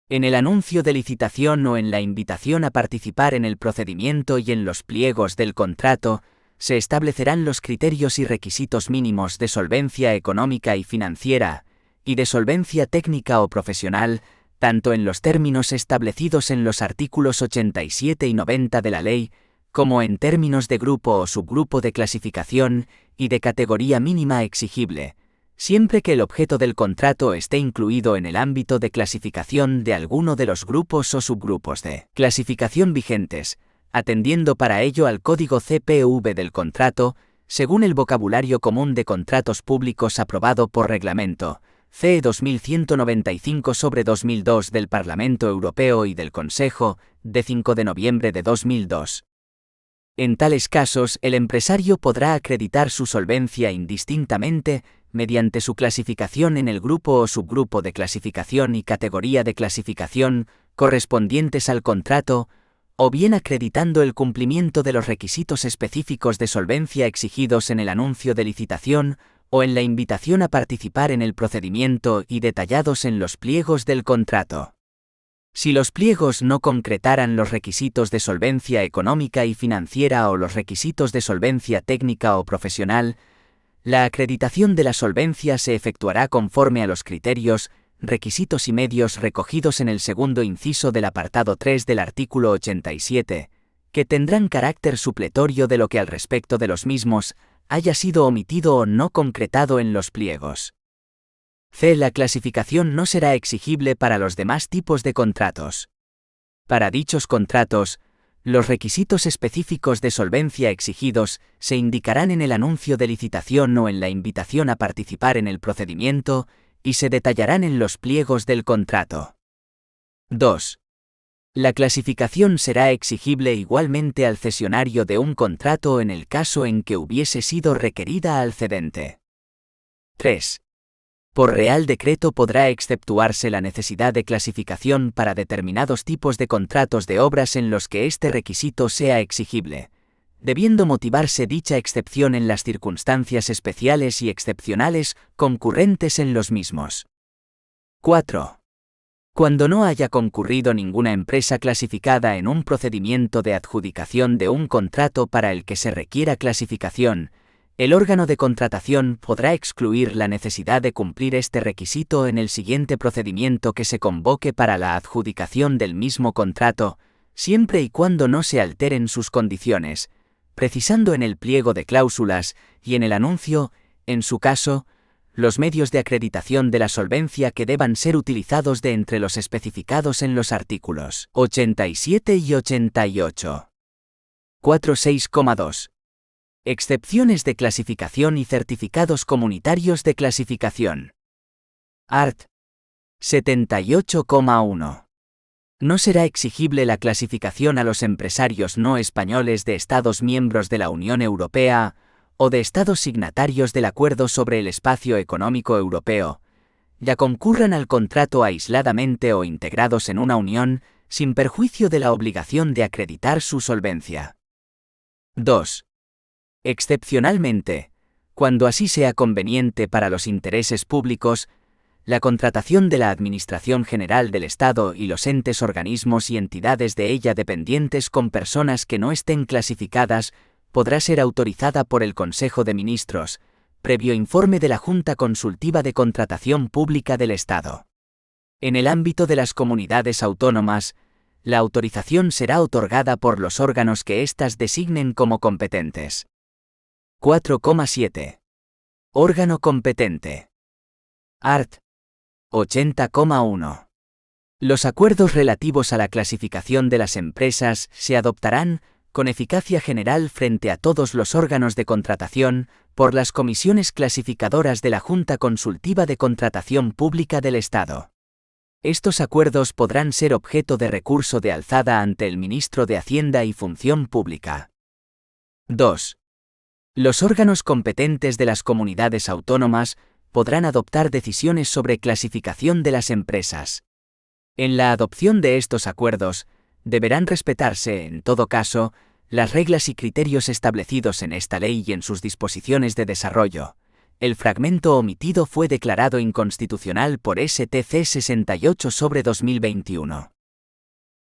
En el anuncio de licitación o en la invitación a participar en el procedimiento y en los pliegos del contrato, se establecerán los criterios y requisitos mínimos de solvencia económica y financiera, y de solvencia técnica o profesional, tanto en los términos establecidos en los artículos 87 y 90 de la ley, como en términos de grupo o subgrupo de clasificación y de categoría mínima exigible, siempre que el objeto del contrato esté incluido en el ámbito de clasificación de alguno de los grupos o subgrupos de clasificación vigentes, atendiendo para ello al código CPV del contrato, según el vocabulario común de contratos públicos aprobado por reglamento, CE 2195/2002 del Parlamento Europeo y del Consejo, de 5 de noviembre de 2002. En tales casos, el empresario podrá acreditar su solvencia indistintamente mediante su clasificación en el grupo o subgrupo de clasificación y categoría de clasificación correspondientes al contrato, o bien acreditando el cumplimiento de los requisitos específicos de solvencia exigidos en el anuncio de licitación o en la invitación a participar en el procedimiento y detallados en los pliegos del contrato. Si los pliegos no concretaran los requisitos de solvencia económica y financiera o los requisitos de solvencia técnica o profesional, la acreditación de la solvencia se efectuará conforme a los criterios, requisitos y medios recogidos en el segundo inciso del apartado 3 del artículo 87, que tendrán carácter supletorio de lo que al respecto de los mismos haya sido omitido o no concretado en los pliegos. C. La clasificación no será exigible para los demás tipos de contratos. Para dichos contratos, los requisitos específicos de solvencia exigidos se indicarán en el anuncio de licitación o en la invitación a participar en el procedimiento y se detallarán en los pliegos del contrato. 2. La clasificación será exigible igualmente al cesionario de un contrato en el caso en que hubiese sido requerida al cedente. 3. Por Real Decreto podrá exceptuarse la necesidad de clasificación para determinados tipos de contratos de obras en los que este requisito sea exigible, debiendo motivarse dicha excepción en las circunstancias especiales y excepcionales concurrentes en los mismos. 4. Cuando no haya concurrido ninguna empresa clasificada en un procedimiento de adjudicación de un contrato para el que se requiera clasificación, el órgano de contratación podrá excluir la necesidad de cumplir este requisito en el siguiente procedimiento que se convoque para la adjudicación del mismo contrato, siempre y cuando no se alteren sus condiciones, precisando en el pliego de cláusulas y en el anuncio, en su caso, los medios de acreditación de la solvencia que deban ser utilizados de entre los especificados en los artículos 87 y 88. 4.6.2. Excepciones de clasificación y certificados comunitarios de clasificación. Art. 78.1. No será exigible la clasificación a los empresarios no españoles de Estados miembros de la Unión Europea o de Estados signatarios del Acuerdo sobre el Espacio Económico Europeo, ya concurran al contrato aisladamente o integrados en una unión, sin perjuicio de la obligación de acreditar su solvencia. 2. Excepcionalmente, cuando así sea conveniente para los intereses públicos, la contratación de la Administración General del Estado y los entes, organismos y entidades de ella dependientes con personas que no estén clasificadas podrá ser autorizada por el Consejo de Ministros, previo informe de la Junta Consultiva de Contratación Pública del Estado. En el ámbito de las comunidades autónomas, la autorización será otorgada por los órganos que éstas designen como competentes. 4.7. Órgano competente. Art. 80.1. Los acuerdos relativos a la clasificación de las empresas se adoptarán, con eficacia general frente a todos los órganos de contratación, por las comisiones clasificadoras de la Junta Consultiva de Contratación Pública del Estado. Estos acuerdos podrán ser objeto de recurso de alzada ante el Ministro de Hacienda y Función Pública. 2. Los órganos competentes de las comunidades autónomas podrán adoptar decisiones sobre clasificación de las empresas. En la adopción de estos acuerdos, deberán respetarse, en todo caso, las reglas y criterios establecidos en esta ley y en sus disposiciones de desarrollo. El fragmento omitido fue declarado inconstitucional por STC 68/2021.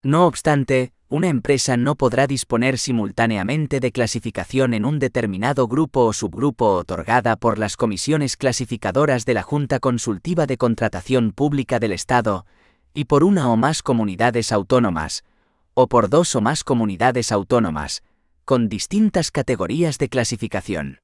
No obstante, una empresa no podrá disponer simultáneamente de clasificación en un determinado grupo o subgrupo otorgada por las comisiones clasificadoras de la Junta Consultiva de Contratación Pública del Estado, y por una o más comunidades autónomas, o por dos o más comunidades autónomas, con distintas categorías de clasificación.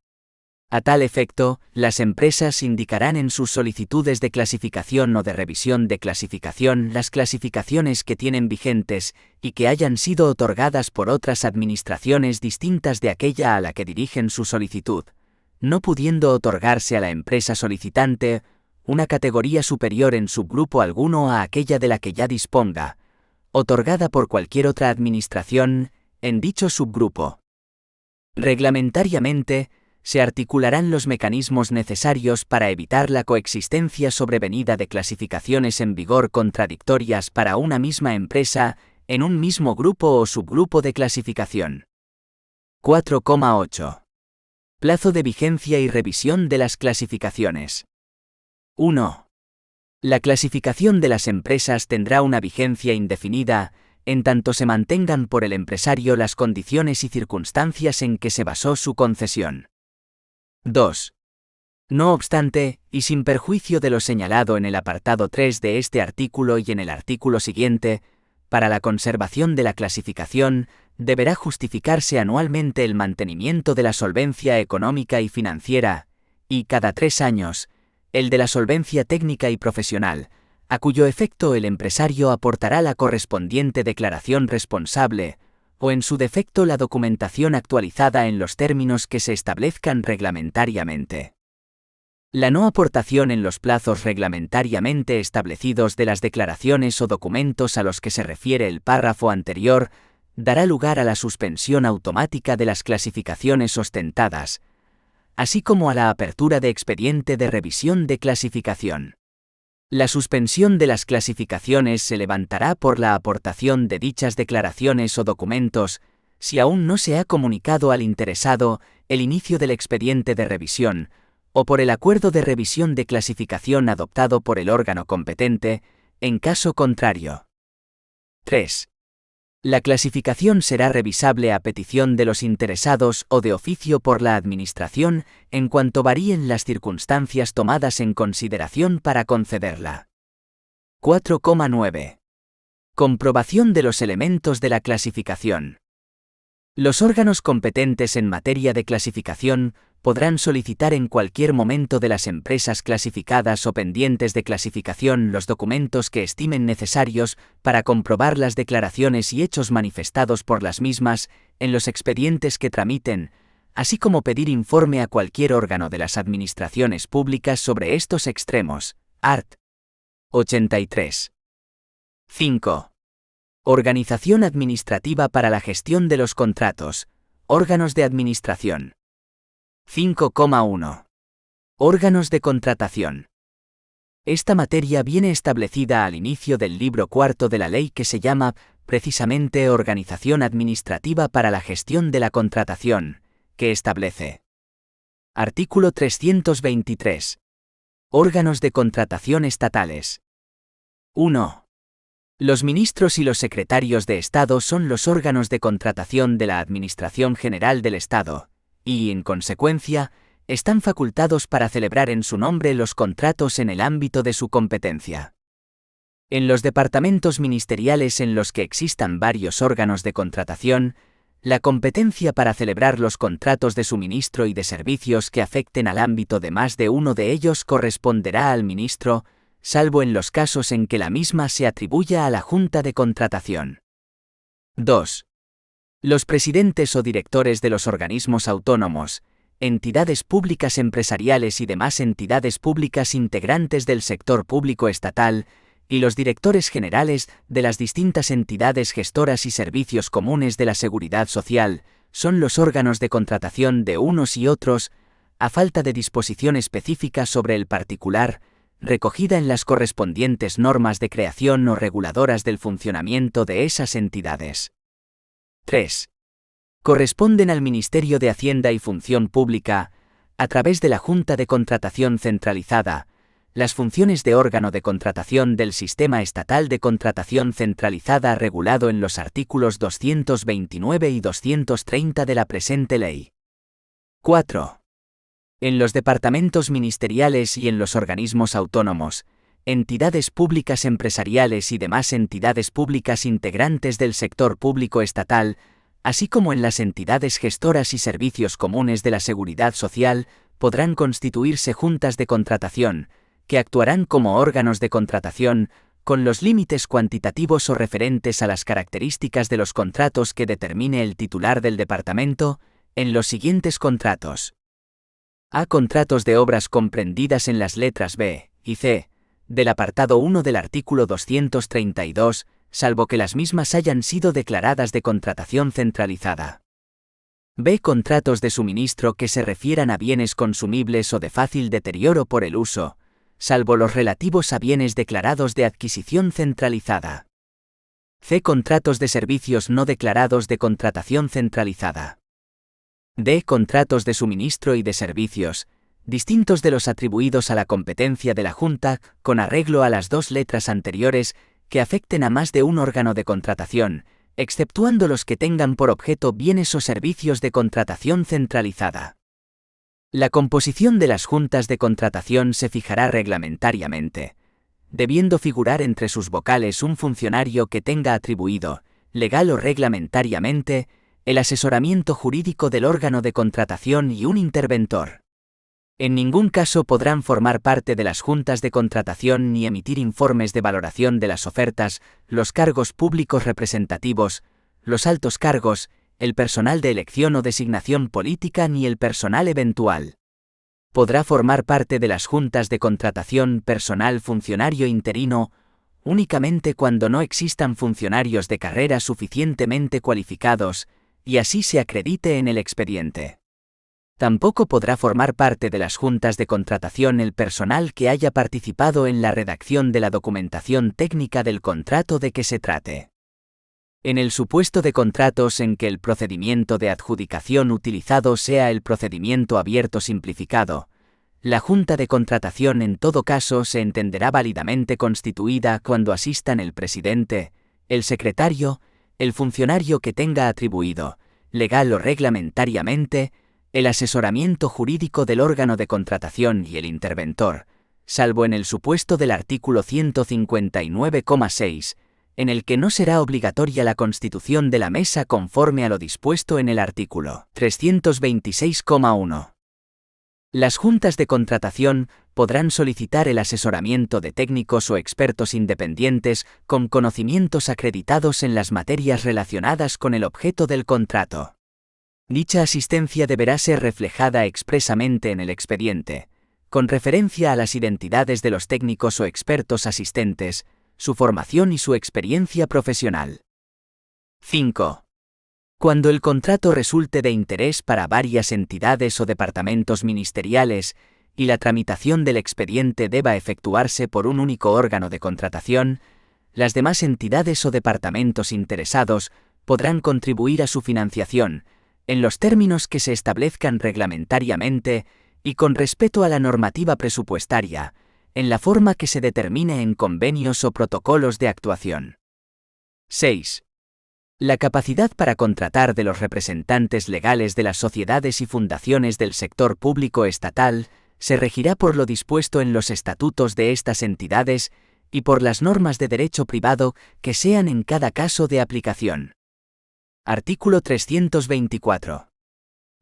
A tal efecto, las empresas indicarán en sus solicitudes de clasificación o de revisión de clasificación las clasificaciones que tienen vigentes y que hayan sido otorgadas por otras administraciones distintas de aquella a la que dirigen su solicitud, no pudiendo otorgarse a la empresa solicitante una categoría superior en subgrupo alguno a aquella de la que ya disponga, otorgada por cualquier otra administración en dicho subgrupo. Reglamentariamente, se articularán los mecanismos necesarios para evitar la coexistencia sobrevenida de clasificaciones en vigor contradictorias para una misma empresa en un mismo grupo o subgrupo de clasificación. 4.8. Plazo de vigencia y revisión de las clasificaciones. 1. La clasificación de las empresas tendrá una vigencia indefinida, en tanto se mantengan por el empresario las condiciones y circunstancias en que se basó su concesión. 2. No obstante, y sin perjuicio de lo señalado en el apartado 3 de este artículo y en el artículo siguiente, para la conservación de la clasificación, deberá justificarse anualmente el mantenimiento de la solvencia económica y financiera, y cada 3 años, el de la solvencia técnica y profesional, a cuyo efecto el empresario aportará la correspondiente declaración responsable, o en su defecto la documentación actualizada en los términos que se establezcan reglamentariamente. La no aportación en los plazos reglamentariamente establecidos de las declaraciones o documentos a los que se refiere el párrafo anterior dará lugar a la suspensión automática de las clasificaciones ostentadas, así como a la apertura de expediente de revisión de clasificación. La suspensión de las clasificaciones se levantará por la aportación de dichas declaraciones o documentos, si aún no se ha comunicado al interesado el inicio del expediente de revisión, o por el acuerdo de revisión de clasificación adoptado por el órgano competente, en caso contrario. 3. La clasificación será revisable a petición de los interesados o de oficio por la Administración en cuanto varíen las circunstancias tomadas en consideración para concederla. 4.9. Comprobación de los elementos de la clasificación. Los órganos competentes en materia de clasificación podrán solicitar en cualquier momento de las empresas clasificadas o pendientes de clasificación los documentos que estimen necesarios para comprobar las declaraciones y hechos manifestados por las mismas en los expedientes que tramiten, así como pedir informe a cualquier órgano de las administraciones públicas sobre estos extremos. Art. 83. 5. Organización administrativa para la gestión de los contratos. Órganos de administración. 5,1. Órganos de contratación. Esta materia viene establecida al inicio del libro cuarto de la ley que se llama, precisamente, Organización Administrativa para la Gestión de la Contratación, que establece. Artículo 323. Órganos de contratación estatales. 1. Los ministros y los secretarios de Estado son los órganos de contratación de la Administración General del Estado, y, en consecuencia, están facultados para celebrar en su nombre los contratos en el ámbito de su competencia. En los departamentos ministeriales en los que existan varios órganos de contratación, la competencia para celebrar los contratos de suministro y de servicios que afecten al ámbito de más de uno de ellos corresponderá al ministro, salvo en los casos en que la misma se atribuya a la Junta de Contratación. 2. Los presidentes o directores de los organismos autónomos, entidades públicas empresariales y demás entidades públicas integrantes del sector público estatal, y los directores generales de las distintas entidades gestoras y servicios comunes de la Seguridad Social, son los órganos de contratación de unos y otros, a falta de disposición específica sobre el particular, recogida en las correspondientes normas de creación o reguladoras del funcionamiento de esas entidades. 3. Corresponden al Ministerio de Hacienda y Función Pública, a través de la Junta de Contratación Centralizada, las funciones de órgano de contratación del Sistema Estatal de Contratación Centralizada regulado en los artículos 229 y 230 de la presente ley. 4. En los departamentos ministeriales y en los organismos autónomos, entidades públicas empresariales y demás entidades públicas integrantes del sector público estatal, así como en las entidades gestoras y servicios comunes de la Seguridad Social, podrán constituirse juntas de contratación, que actuarán como órganos de contratación, con los límites cuantitativos o referentes a las características de los contratos que determine el titular del departamento, en los siguientes contratos. A. Contratos de obras comprendidas en las letras B y C del apartado 1 del artículo 232, salvo que las mismas hayan sido declaradas de contratación centralizada. B. Contratos de suministro que se refieran a bienes consumibles o de fácil deterioro por el uso, salvo los relativos a bienes declarados de adquisición centralizada. C. Contratos de servicios no declarados de contratación centralizada. D. Contratos de suministro y de servicios, distintos de los atribuidos a la competencia de la Junta, con arreglo a las dos letras anteriores, que afecten a más de un órgano de contratación, exceptuando los que tengan por objeto bienes o servicios de contratación centralizada. La composición de las juntas de contratación se fijará reglamentariamente, debiendo figurar entre sus vocales un funcionario que tenga atribuido, legal o reglamentariamente, el asesoramiento jurídico del órgano de contratación y un interventor. En ningún caso podrán formar parte de las juntas de contratación ni emitir informes de valoración de las ofertas, los cargos públicos representativos, los altos cargos, el personal de elección o designación política ni el personal eventual. Podrá formar parte de las juntas de contratación personal funcionario interino, únicamente cuando no existan funcionarios de carrera suficientemente cualificados, y así se acredite en el expediente. Tampoco podrá formar parte de las juntas de contratación el personal que haya participado en la redacción de la documentación técnica del contrato de que se trate. En el supuesto de contratos en que el procedimiento de adjudicación utilizado sea el procedimiento abierto simplificado, la Junta de Contratación en todo caso se entenderá válidamente constituida cuando asistan el presidente, el secretario, el funcionario que tenga atribuido, legal o reglamentariamente, el asesoramiento jurídico del órgano de contratación y el interventor, salvo en el supuesto del artículo 159,6, en el que no será obligatoria la constitución de la mesa conforme a lo dispuesto en el artículo 326,1. Las juntas de contratación podrán solicitar el asesoramiento de técnicos o expertos independientes con conocimientos acreditados en las materias relacionadas con el objeto del contrato. Dicha asistencia deberá ser reflejada expresamente en el expediente, con referencia a las identidades de los técnicos o expertos asistentes, su formación y su experiencia profesional. 5. Cuando el contrato resulte de interés para varias entidades o departamentos ministeriales y la tramitación del expediente deba efectuarse por un único órgano de contratación, las demás entidades o departamentos interesados podrán contribuir a su financiación, en los términos que se establezcan reglamentariamente y con respeto a la normativa presupuestaria, en la forma que se determine en convenios o protocolos de actuación. 6. La capacidad para contratar de los representantes legales de las sociedades y fundaciones del sector público estatal se regirá por lo dispuesto en los estatutos de estas entidades y por las normas de derecho privado que sean en cada caso de aplicación. Artículo 324.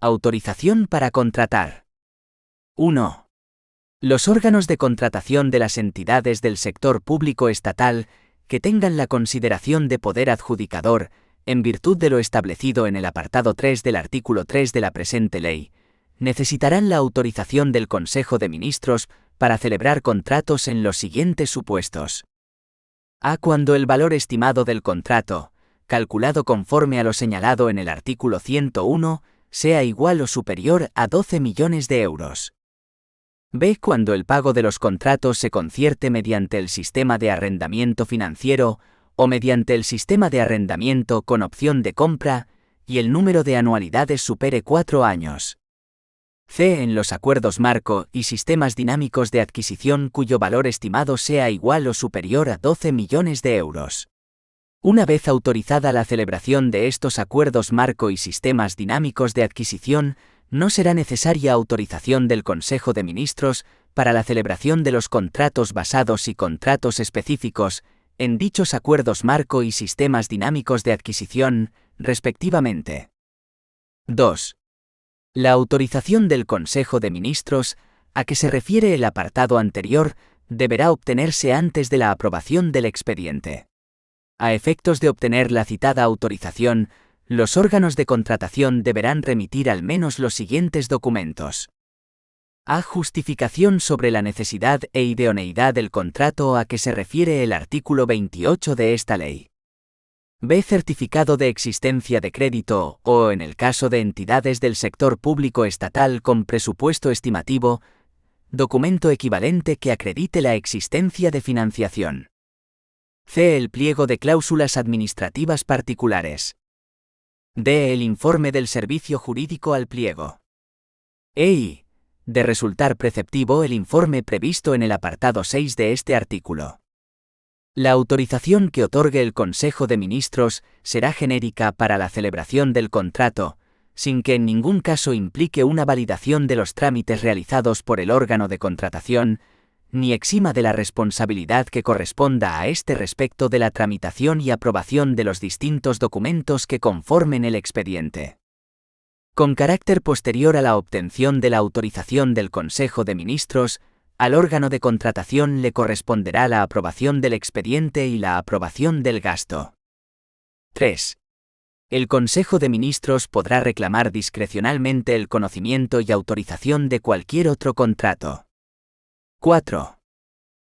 Autorización para contratar. 1. Los órganos de contratación de las entidades del sector público estatal que tengan la consideración de poder adjudicador, en virtud de lo establecido en el apartado 3 del artículo 3 de la presente ley, necesitarán la autorización del Consejo de Ministros para celebrar contratos en los siguientes supuestos. A. Cuando el valor estimado del contrato, calculado conforme a lo señalado en el artículo 101, sea igual o superior a 12 millones de euros. B. Cuando el pago de los contratos se concierte mediante el sistema de arrendamiento financiero o mediante el sistema de arrendamiento con opción de compra y el número de anualidades supere 4 años. C. En los acuerdos marco y sistemas dinámicos de adquisición cuyo valor estimado sea igual o superior a 12 millones de euros. Una vez autorizada la celebración de estos acuerdos marco y sistemas dinámicos de adquisición, no será necesaria autorización del Consejo de Ministros para la celebración de los contratos basados y contratos específicos en dichos acuerdos marco y sistemas dinámicos de adquisición, respectivamente. 2. La autorización del Consejo de Ministros, a que se refiere el apartado anterior, deberá obtenerse antes de la aprobación del expediente. A efectos de obtener la citada autorización, los órganos de contratación deberán remitir al menos los siguientes documentos. A. Justificación sobre la necesidad e idoneidad del contrato a que se refiere el artículo 28 de esta ley. B. Certificado de existencia de crédito o, en el caso de entidades del sector público estatal con presupuesto estimativo, documento equivalente que acredite la existencia de financiación. C. El pliego de cláusulas administrativas particulares. D. El informe del servicio jurídico al pliego. E. De resultar preceptivo el informe previsto en el apartado 6 de este artículo. La autorización que otorgue el Consejo de Ministros será genérica para la celebración del contrato, sin que en ningún caso implique una validación de los trámites realizados por el órgano de contratación, ni exima de la responsabilidad que corresponda a este respecto de la tramitación y aprobación de los distintos documentos que conformen el expediente. Con carácter posterior a la obtención de la autorización del Consejo de Ministros, al órgano de contratación le corresponderá la aprobación del expediente y la aprobación del gasto. 3. El Consejo de Ministros podrá reclamar discrecionalmente el conocimiento y autorización de cualquier otro contrato. 4.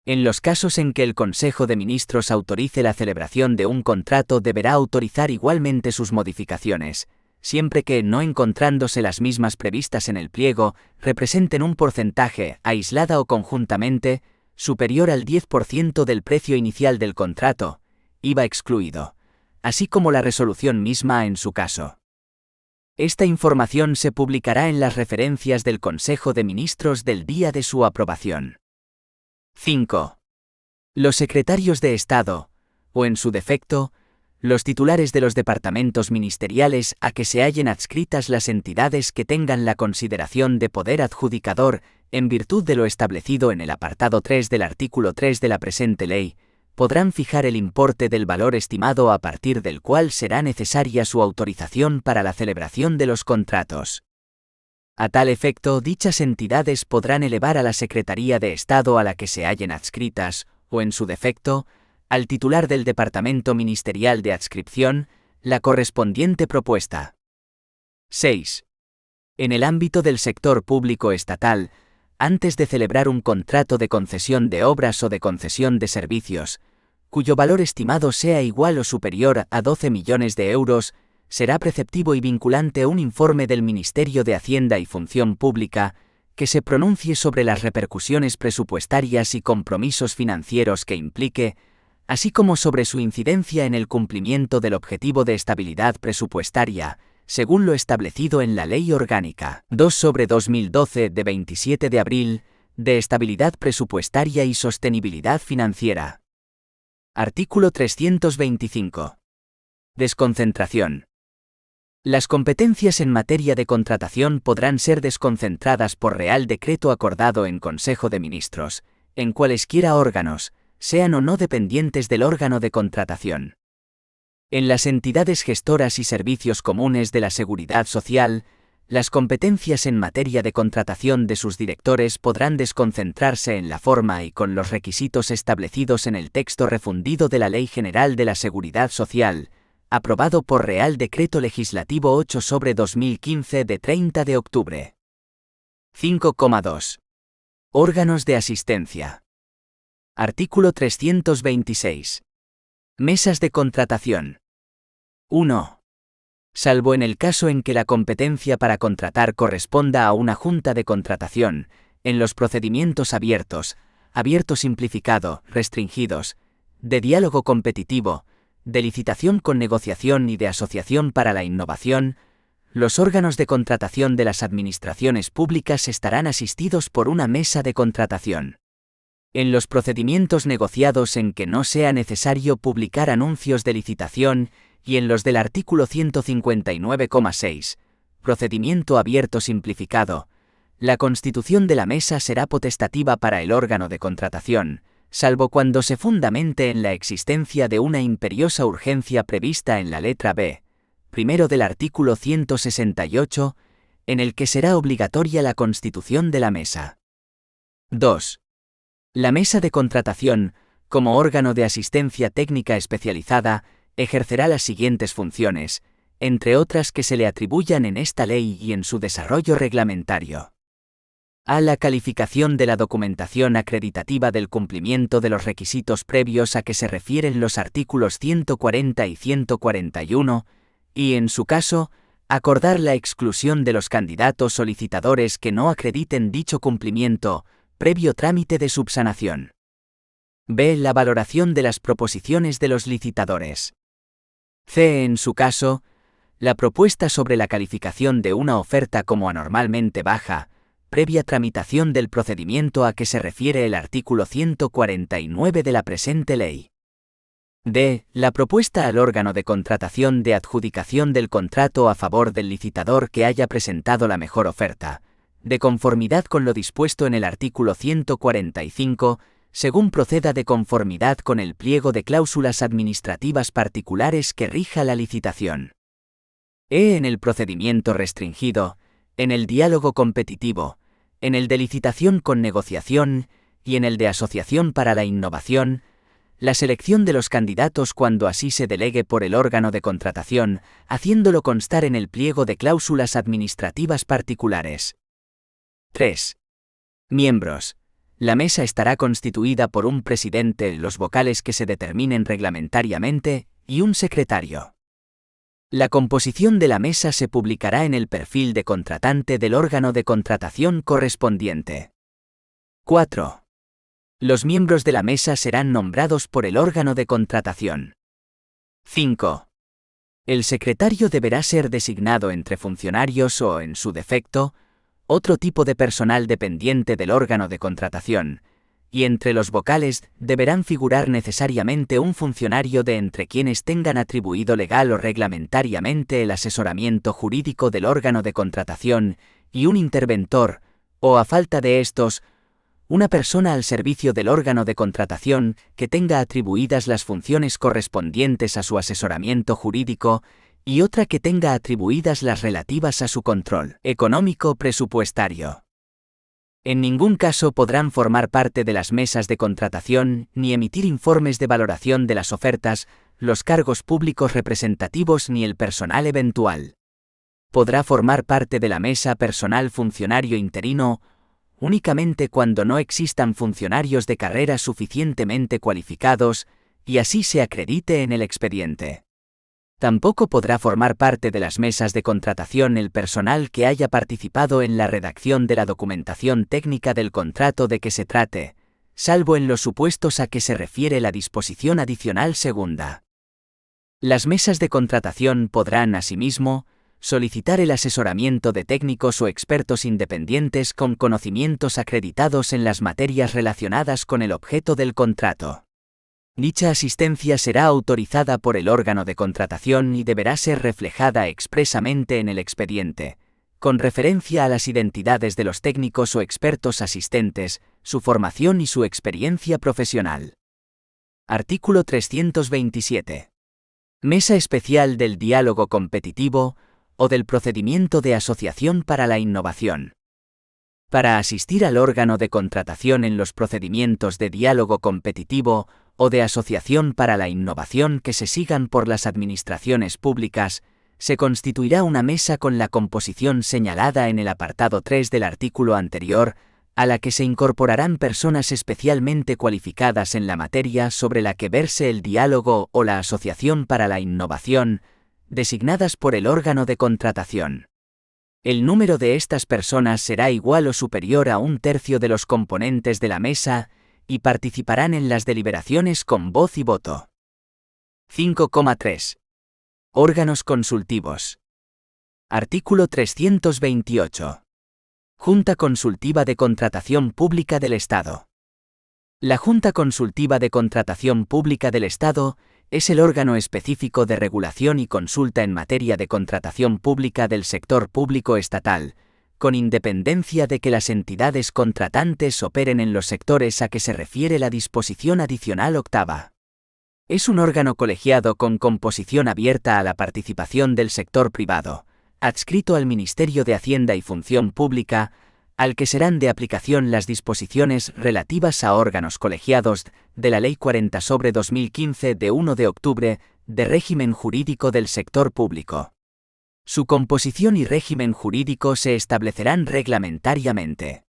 En los casos en que el Consejo de Ministros autorice la celebración de un contrato, deberá autorizar igualmente sus modificaciones, siempre que, no encontrándose las mismas previstas en el pliego, representen un porcentaje, aislada o conjuntamente, superior al 10% del precio inicial del contrato, IVA excluido, así como la resolución misma en su caso. Esta información se publicará en las referencias del Consejo de Ministros del día de su aprobación. 5. Los secretarios de Estado, o en su defecto, los titulares de los departamentos ministeriales a que se hallen adscritas las entidades que tengan la consideración de poder adjudicador, en virtud de lo establecido en el apartado 3 del artículo 3 de la presente ley, podrán fijar el importe del valor estimado a partir del cual será necesaria su autorización para la celebración de los contratos. A tal efecto, dichas entidades podrán elevar a la Secretaría de Estado a la que se hallen adscritas, o en su defecto, al titular del Departamento Ministerial de Adscripción, la correspondiente propuesta. 6. En el ámbito del sector público estatal, antes de celebrar un contrato de concesión de obras o de concesión de servicios, cuyo valor estimado sea igual o superior a 12 millones de euros, será preceptivo y vinculante un informe del Ministerio de Hacienda y Función Pública que se pronuncie sobre las repercusiones presupuestarias y compromisos financieros que implique, así como sobre su incidencia en el cumplimiento del objetivo de estabilidad presupuestaria, según lo establecido en la Ley Orgánica 2/2012 de 27 de abril, de Estabilidad Presupuestaria y Sostenibilidad Financiera. Artículo 325. Desconcentración. Las competencias en materia de contratación podrán ser desconcentradas por Real Decreto acordado en Consejo de Ministros, en cualesquiera órganos, sean o no dependientes del órgano de contratación. En las entidades gestoras y servicios comunes de la Seguridad Social, las competencias en materia de contratación de sus directores podrán desconcentrarse en la forma y con los requisitos establecidos en el texto refundido de la Ley General de la Seguridad Social, aprobado por Real Decreto Legislativo 8/2015 de 30 de octubre. 5,2. Órganos de asistencia. Artículo 326. Mesas de contratación. 1. Salvo en el caso en que la competencia para contratar corresponda a una junta de contratación, en los procedimientos abiertos simplificado, restringidos, de diálogo competitivo, de licitación con negociación y de asociación para la innovación, los órganos de contratación de las administraciones públicas estarán asistidos por una mesa de contratación. En los procedimientos negociados en que no sea necesario publicar anuncios de licitación y en los del artículo 159,6, procedimiento abierto simplificado, la constitución de la mesa será potestativa para el órgano de contratación, salvo cuando se fundamente en la existencia de una imperiosa urgencia prevista en la letra B, primero del artículo 168, en el que será obligatoria la constitución de la mesa. 2. La mesa de contratación, como órgano de asistencia técnica especializada, ejercerá las siguientes funciones, entre otras que se le atribuyan en esta ley y en su desarrollo reglamentario. A. La calificación de la documentación acreditativa del cumplimiento de los requisitos previos a que se refieren los artículos 140 y 141, y, en su caso, acordar la exclusión de los candidatos solicitadores que no acrediten dicho cumplimiento, previo trámite de subsanación. B. La valoración de las proposiciones de los licitadores. C. En su caso, la propuesta sobre la calificación de una oferta como anormalmente baja, previa tramitación del procedimiento a que se refiere el artículo 149 de la presente ley. D. La propuesta al órgano de contratación de adjudicación del contrato a favor del licitador que haya presentado la mejor oferta, de conformidad con lo dispuesto en el artículo 145, según proceda de conformidad con el pliego de cláusulas administrativas particulares que rija la licitación. E. En el procedimiento restringido, en el diálogo competitivo, en el de licitación con negociación y en el de asociación para la innovación, la selección de los candidatos cuando así se delegue por el órgano de contratación, haciéndolo constar en el pliego de cláusulas administrativas particulares. 3. Miembros. La mesa estará constituida por un presidente, los vocales que se determinen reglamentariamente, y un secretario. La composición de la mesa se publicará en el perfil de contratante del órgano de contratación correspondiente. 4. Los miembros de la mesa serán nombrados por el órgano de contratación. 5. El secretario deberá ser designado entre funcionarios o, en su defecto, otro tipo de personal dependiente del órgano de contratación, y entre los vocales deberán figurar necesariamente un funcionario de entre quienes tengan atribuido legal o reglamentariamente el asesoramiento jurídico del órgano de contratación y un interventor, o a falta de estos, una persona al servicio del órgano de contratación que tenga atribuidas las funciones correspondientes a su asesoramiento jurídico y otra que tenga atribuidas las relativas a su control económico presupuestario. En ningún caso podrán formar parte de las mesas de contratación ni emitir informes de valoración de las ofertas, los cargos públicos representativos ni el personal eventual. Podrá formar parte de la mesa personal funcionario interino únicamente cuando no existan funcionarios de carrera suficientemente cualificados y así se acredite en el expediente. Tampoco podrá formar parte de las mesas de contratación el personal que haya participado en la redacción de la documentación técnica del contrato de que se trate, salvo en los supuestos a que se refiere la disposición adicional segunda. Las mesas de contratación podrán, asimismo, solicitar el asesoramiento de técnicos o expertos independientes con conocimientos acreditados en las materias relacionadas con el objeto del contrato. Dicha asistencia será autorizada por el órgano de contratación y deberá ser reflejada expresamente en el expediente, con referencia a las identidades de los técnicos o expertos asistentes, su formación y su experiencia profesional. Artículo 327. Mesa especial del diálogo competitivo o del procedimiento de asociación para la innovación. Para asistir al órgano de contratación en los procedimientos de diálogo competitivo o de asociación para la innovación que se sigan por las administraciones públicas, se constituirá una mesa con la composición señalada en el apartado 3 del artículo anterior, a la que se incorporarán personas especialmente cualificadas en la materia sobre la que verse el diálogo o la asociación para la innovación, designadas por el órgano de contratación. El número de estas personas será igual o superior a 1/3 de los componentes de la mesa y participarán en las deliberaciones con voz y voto. 5,3. Órganos consultivos. Artículo 328. Junta Consultiva de Contratación Pública del Estado. La Junta Consultiva de Contratación Pública del Estado es el órgano específico de regulación y consulta en materia de contratación pública del sector público estatal, con independencia de que las entidades contratantes operen en los sectores a que se refiere la disposición adicional octava. Es un órgano colegiado con composición abierta a la participación del sector privado, adscrito al Ministerio de Hacienda y Función Pública, al que serán de aplicación las disposiciones relativas a órganos colegiados de la Ley 40/2015 de 1 de octubre de régimen jurídico del sector público. Su composición y régimen jurídico se establecerán reglamentariamente.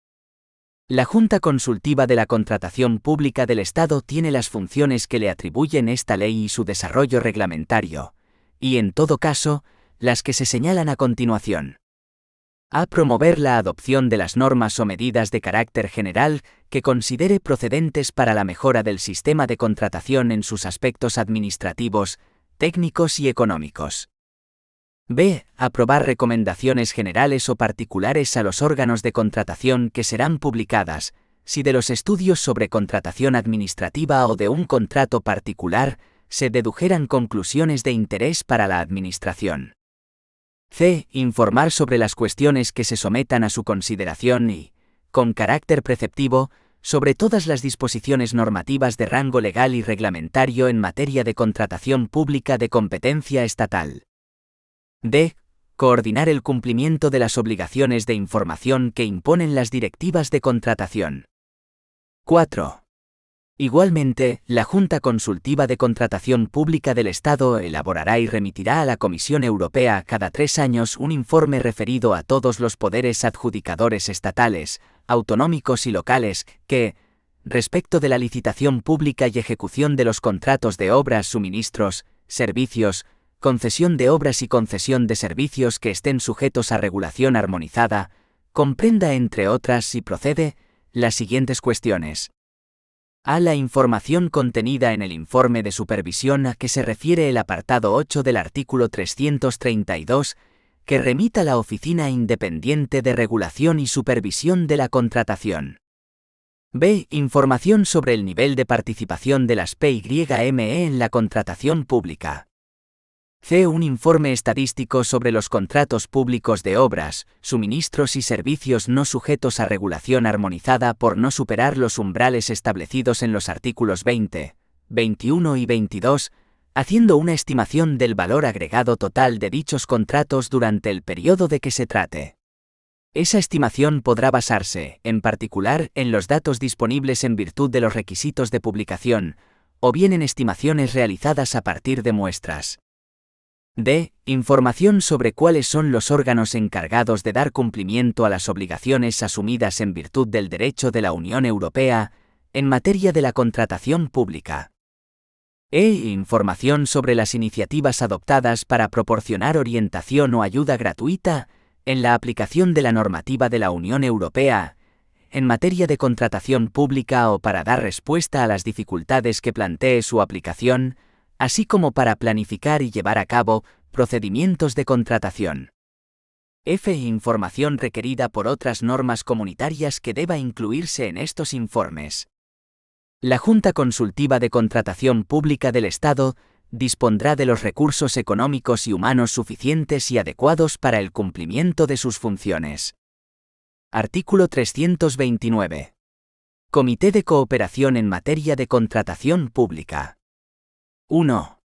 La Junta Consultiva de la Contratación Pública del Estado tiene las funciones que le atribuyen esta ley y su desarrollo reglamentario, y en todo caso, las que se señalan a continuación. A. Promover la adopción de las normas o medidas de carácter general que considere procedentes para la mejora del sistema de contratación en sus aspectos administrativos, técnicos y económicos. B. Aprobar recomendaciones generales o particulares a los órganos de contratación que serán publicadas, si de los estudios sobre contratación administrativa o de un contrato particular se dedujeran conclusiones de interés para la Administración. C. Informar sobre las cuestiones que se sometan a su consideración y, con carácter preceptivo, sobre todas las disposiciones normativas de rango legal y reglamentario en materia de contratación pública de competencia estatal. D. Coordinar el cumplimiento de las obligaciones de información que imponen las directivas de contratación. 4. Igualmente, la Junta Consultiva de Contratación Pública del Estado elaborará y remitirá a la Comisión Europea cada 3 años un informe referido a todos los poderes adjudicadores estatales, autonómicos y locales que, respecto de la licitación pública y ejecución de los contratos de obras, suministros, servicios, concesión de obras y concesión de servicios que estén sujetos a regulación armonizada, comprenda, entre otras, si procede, las siguientes cuestiones. A. La información contenida en el informe de supervisión a que se refiere el apartado 8 del artículo 332, que remita la Oficina Independiente de Regulación y Supervisión de la Contratación. B. Información sobre el nivel de participación de las PYME en la contratación pública. C. Un informe estadístico sobre los contratos públicos de obras, suministros y servicios no sujetos a regulación armonizada por no superar los umbrales establecidos en los artículos 20, 21 y 22, haciendo una estimación del valor agregado total de dichos contratos durante el periodo de que se trate. Esa estimación podrá basarse, en particular, en los datos disponibles en virtud de los requisitos de publicación, o bien en estimaciones realizadas a partir de muestras. D. Información sobre cuáles son los órganos encargados de dar cumplimiento a las obligaciones asumidas en virtud del derecho de la Unión Europea en materia de la contratación pública. E. Información sobre las iniciativas adoptadas para proporcionar orientación o ayuda gratuita en la aplicación de la normativa de la Unión Europea en materia de contratación pública o para dar respuesta a las dificultades que plantee su aplicación, así como para planificar y llevar a cabo procedimientos de contratación. F. Información requerida por otras normas comunitarias que deba incluirse en estos informes. La Junta Consultiva de Contratación Pública del Estado dispondrá de los recursos económicos y humanos suficientes y adecuados para el cumplimiento de sus funciones. Artículo 329. Comité de Cooperación en materia de contratación pública. 1.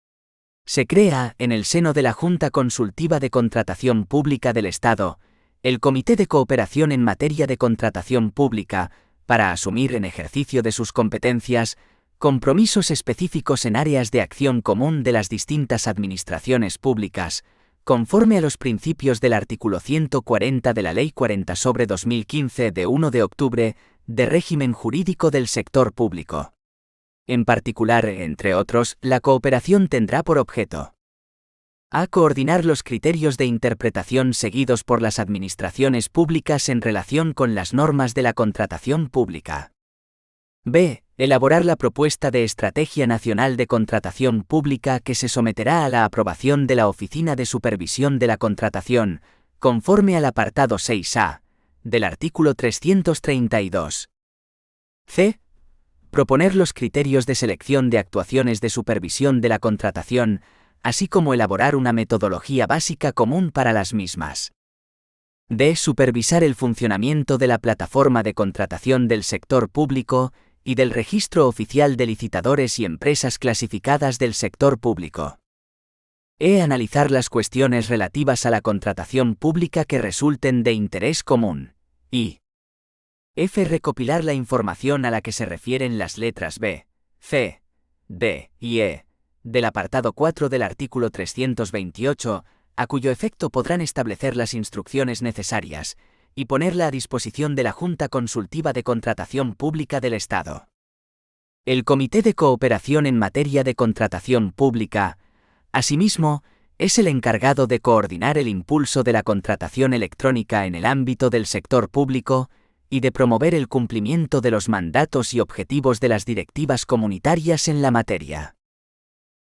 Se crea, en el seno de la Junta Consultiva de Contratación Pública del Estado, el Comité de Cooperación en materia de contratación pública, para asumir en ejercicio de sus competencias compromisos específicos en áreas de acción común de las distintas administraciones públicas, conforme a los principios del artículo 140 de la Ley 40/2015 de 1 de octubre de régimen jurídico del sector público. En particular, entre otros, la cooperación tendrá por objeto: a. Coordinar los criterios de interpretación seguidos por las administraciones públicas en relación con las normas de la contratación pública. b. Elaborar la propuesta de Estrategia Nacional de Contratación Pública que se someterá a la aprobación de la Oficina de Supervisión de la Contratación, conforme al apartado 6A del artículo 332. c. Proponer los criterios de selección de actuaciones de supervisión de la contratación, así como elaborar una metodología básica común para las mismas. d. Supervisar el funcionamiento de la plataforma de contratación del sector público y del registro oficial de licitadores y empresas clasificadas del sector público. E. Analizar las cuestiones relativas a la contratación pública que resulten de interés común. Y f. Recopilar la información a la que se refieren las letras B, C, D y E del apartado 4 del artículo 328, a cuyo efecto podrán establecer las instrucciones necesarias y ponerla a disposición de la Junta Consultiva de Contratación Pública del Estado. El Comité de Cooperación en materia de contratación pública, asimismo, es el encargado de coordinar el impulso de la contratación electrónica en el ámbito del sector público y de promover el cumplimiento de los mandatos y objetivos de las directivas comunitarias en la materia.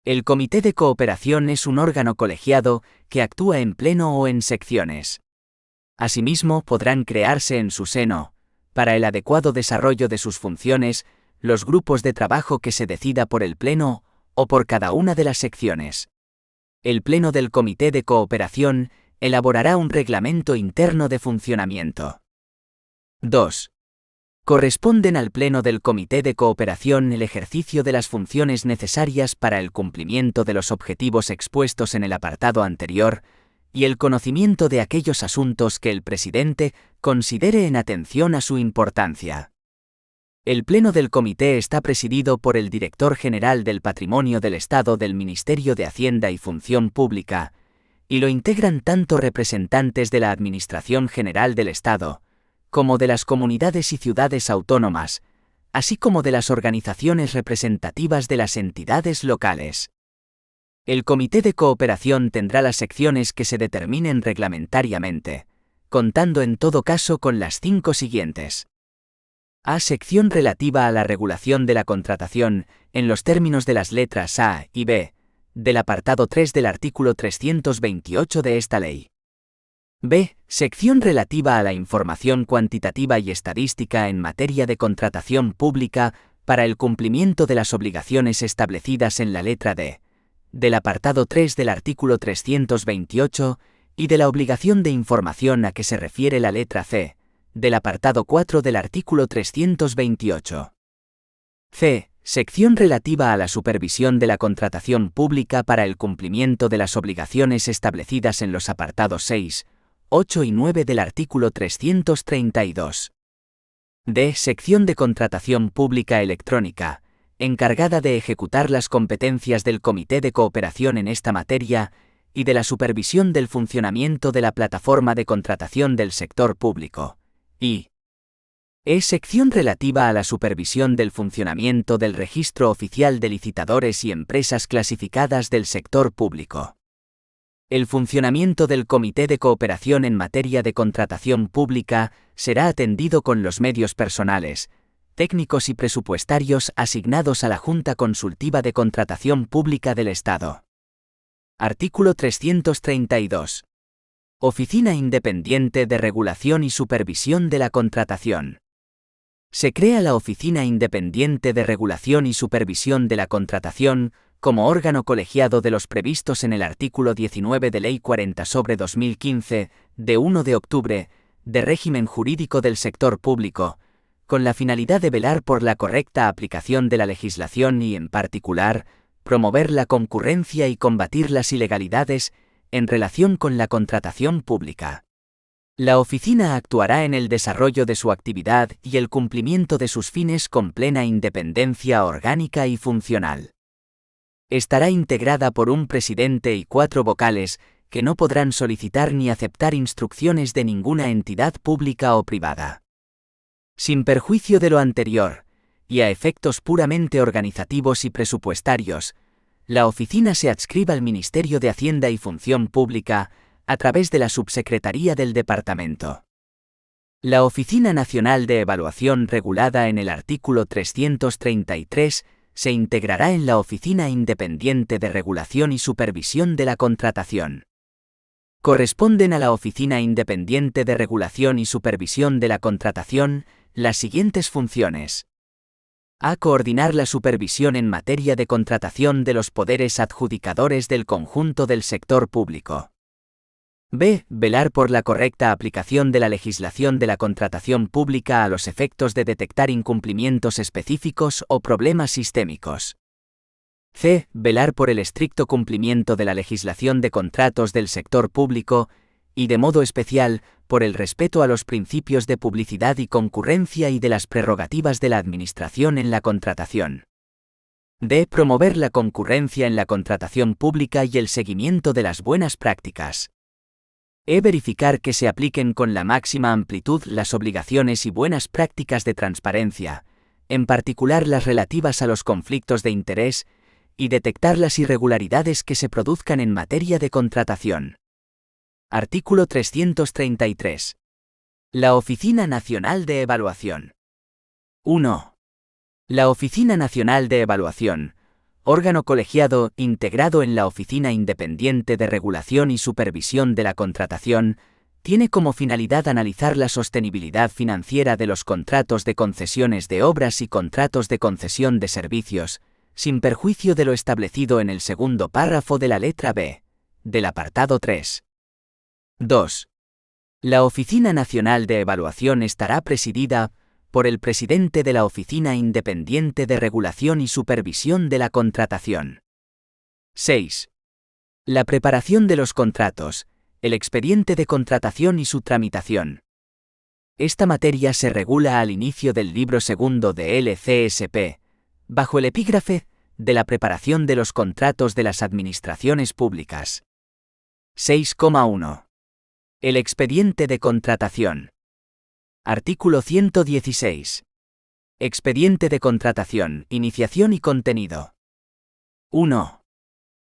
El Comité de Cooperación es un órgano colegiado que actúa en pleno o en secciones. Asimismo, podrán crearse en su seno, para el adecuado desarrollo de sus funciones, los grupos de trabajo que se decida por el Pleno o por cada una de las secciones. El Pleno del Comité de Cooperación elaborará un reglamento interno de funcionamiento. 2. Corresponden al Pleno del Comité de Cooperación el ejercicio de las funciones necesarias para el cumplimiento de los objetivos expuestos en el apartado anterior, y el conocimiento de aquellos asuntos que el presidente considere en atención a su importancia. El Pleno del Comité está presidido por el Director General del Patrimonio del Estado del Ministerio de Hacienda y Función Pública, y lo integran tanto representantes de la Administración General del Estado, como de las comunidades y ciudades autónomas, así como de las organizaciones representativas de las entidades locales. El Comité de Cooperación tendrá las secciones que se determinen reglamentariamente, contando en todo caso con las 5 siguientes. A. Sección relativa a la regulación de la contratación, en los términos de las letras A y B, del apartado 3 del artículo 328 de esta ley. B. Sección relativa a la información cuantitativa y estadística en materia de contratación pública para el cumplimiento de las obligaciones establecidas en la letra D, del apartado 3 del artículo 328, y de la obligación de información a que se refiere la letra C, del apartado 4 del artículo 328. C. Sección relativa a la supervisión de la contratación pública para el cumplimiento de las obligaciones establecidas en los apartados 6, 8 y 9 del artículo 332. D. Sección de contratación pública electrónica, encargada de ejecutar las competencias del Comité de Cooperación en esta materia y de la supervisión del funcionamiento de la plataforma de contratación del sector público. Y E. Sección relativa a la supervisión del funcionamiento del Registro Oficial de Licitadores y Empresas Clasificadas del sector público. El funcionamiento del Comité de Cooperación en materia de contratación pública será atendido con los medios personales, técnicos y presupuestarios asignados a la Junta Consultiva de Contratación Pública del Estado. Artículo 332. Oficina Independiente de Regulación y Supervisión de la Contratación. Se crea la Oficina Independiente de Regulación y Supervisión de la Contratación como órgano colegiado de los previstos en el artículo 19 de Ley 40/2015, de 1 de octubre, de régimen jurídico del sector público, con la finalidad de velar por la correcta aplicación de la legislación y, en particular, promover la concurrencia y combatir las ilegalidades en relación con la contratación pública. La oficina actuará en el desarrollo de su actividad y el cumplimiento de sus fines con plena independencia orgánica y funcional. Estará integrada por un presidente y 4 vocales que no podrán solicitar ni aceptar instrucciones de ninguna entidad pública o privada. Sin perjuicio de lo anterior, y a efectos puramente organizativos y presupuestarios, la oficina se adscribe al Ministerio de Hacienda y Función Pública a través de la Subsecretaría del Departamento. La Oficina Nacional de Evaluación, regulada en el artículo 333, se integrará en la Oficina Independiente de Regulación y Supervisión de la Contratación. Corresponden a la Oficina Independiente de Regulación y Supervisión de la Contratación las siguientes funciones. A. Coordinar la supervisión en materia de contratación de los poderes adjudicadores del conjunto del sector público. B. Velar por la correcta aplicación de la legislación de la contratación pública a los efectos de detectar incumplimientos específicos o problemas sistémicos. C. Velar por el estricto cumplimiento de la legislación de contratos del sector público y, de modo especial, por el respeto a los principios de publicidad y concurrencia y de las prerrogativas de la Administración en la contratación. D. Promover la concurrencia en la contratación pública y el seguimiento de las buenas prácticas. E. Verificar que se apliquen con la máxima amplitud las obligaciones y buenas prácticas de transparencia, en particular las relativas a los conflictos de interés, y detectar las irregularidades que se produzcan en materia de contratación. Artículo 333. La Oficina Nacional de Evaluación. 1. La Oficina Nacional de Evaluación, órgano colegiado integrado en la Oficina Independiente de Regulación y Supervisión de la Contratación, tiene como finalidad analizar la sostenibilidad financiera de los contratos de concesiones de obras y contratos de concesión de servicios, sin perjuicio de lo establecido en el segundo párrafo de la letra B, del apartado 3. 2. La Oficina Nacional de Evaluación estará presidida por el presidente de la Oficina Independiente de Regulación y Supervisión de la Contratación. 6. La preparación de los contratos, el expediente de contratación y su tramitación. Esta materia se regula al inicio del libro segundo de LCSP, bajo el epígrafe de la preparación de los contratos de las administraciones públicas. 6,1. El expediente de contratación. Artículo 116. Expediente de contratación, iniciación y contenido. 1.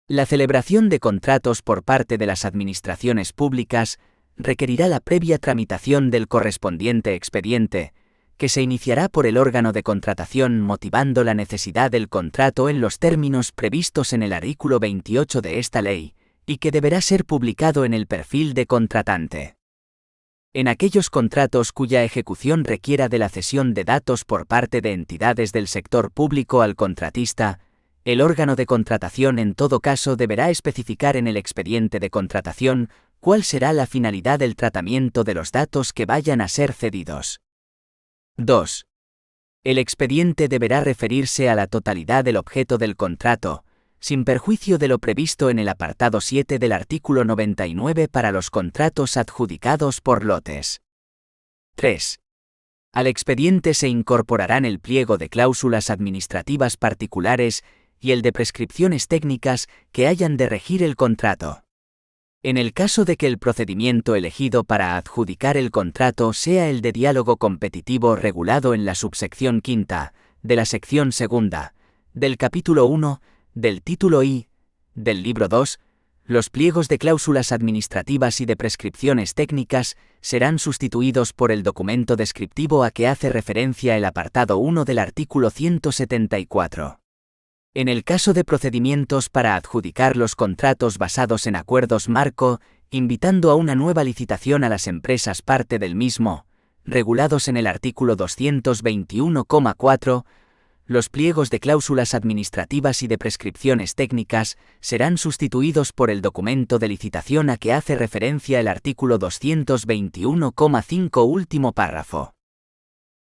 La celebración de contratos por parte de las administraciones públicas requerirá la previa tramitación del correspondiente expediente, que se iniciará por el órgano de contratación motivando la necesidad del contrato en los términos previstos en el artículo 28 de esta ley, y que deberá ser publicado en el perfil de contratante. En aquellos contratos cuya ejecución requiera de la cesión de datos por parte de entidades del sector público al contratista, el órgano de contratación en todo caso deberá especificar en el expediente de contratación cuál será la finalidad del tratamiento de los datos que vayan a ser cedidos. 2. El expediente deberá referirse a la totalidad del objeto del contrato, sin perjuicio de lo previsto en el apartado 7 del artículo 99 para los contratos adjudicados por lotes. 3. Al expediente se incorporarán el pliego de cláusulas administrativas particulares y el de prescripciones técnicas que hayan de regir el contrato. En el caso de que el procedimiento elegido para adjudicar el contrato sea el de diálogo competitivo regulado en la subsección quinta, de la sección segunda, del capítulo 1, del título I, del libro 2, los pliegos de cláusulas administrativas y de prescripciones técnicas serán sustituidos por el documento descriptivo a que hace referencia el apartado 1 del artículo 174. En el caso de procedimientos para adjudicar los contratos basados en acuerdos marco, invitando a una nueva licitación a las empresas parte del mismo, regulados en el artículo 221,4, los pliegos de cláusulas administrativas y de prescripciones técnicas serán sustituidos por el documento de licitación a que hace referencia el artículo 221,5 último párrafo.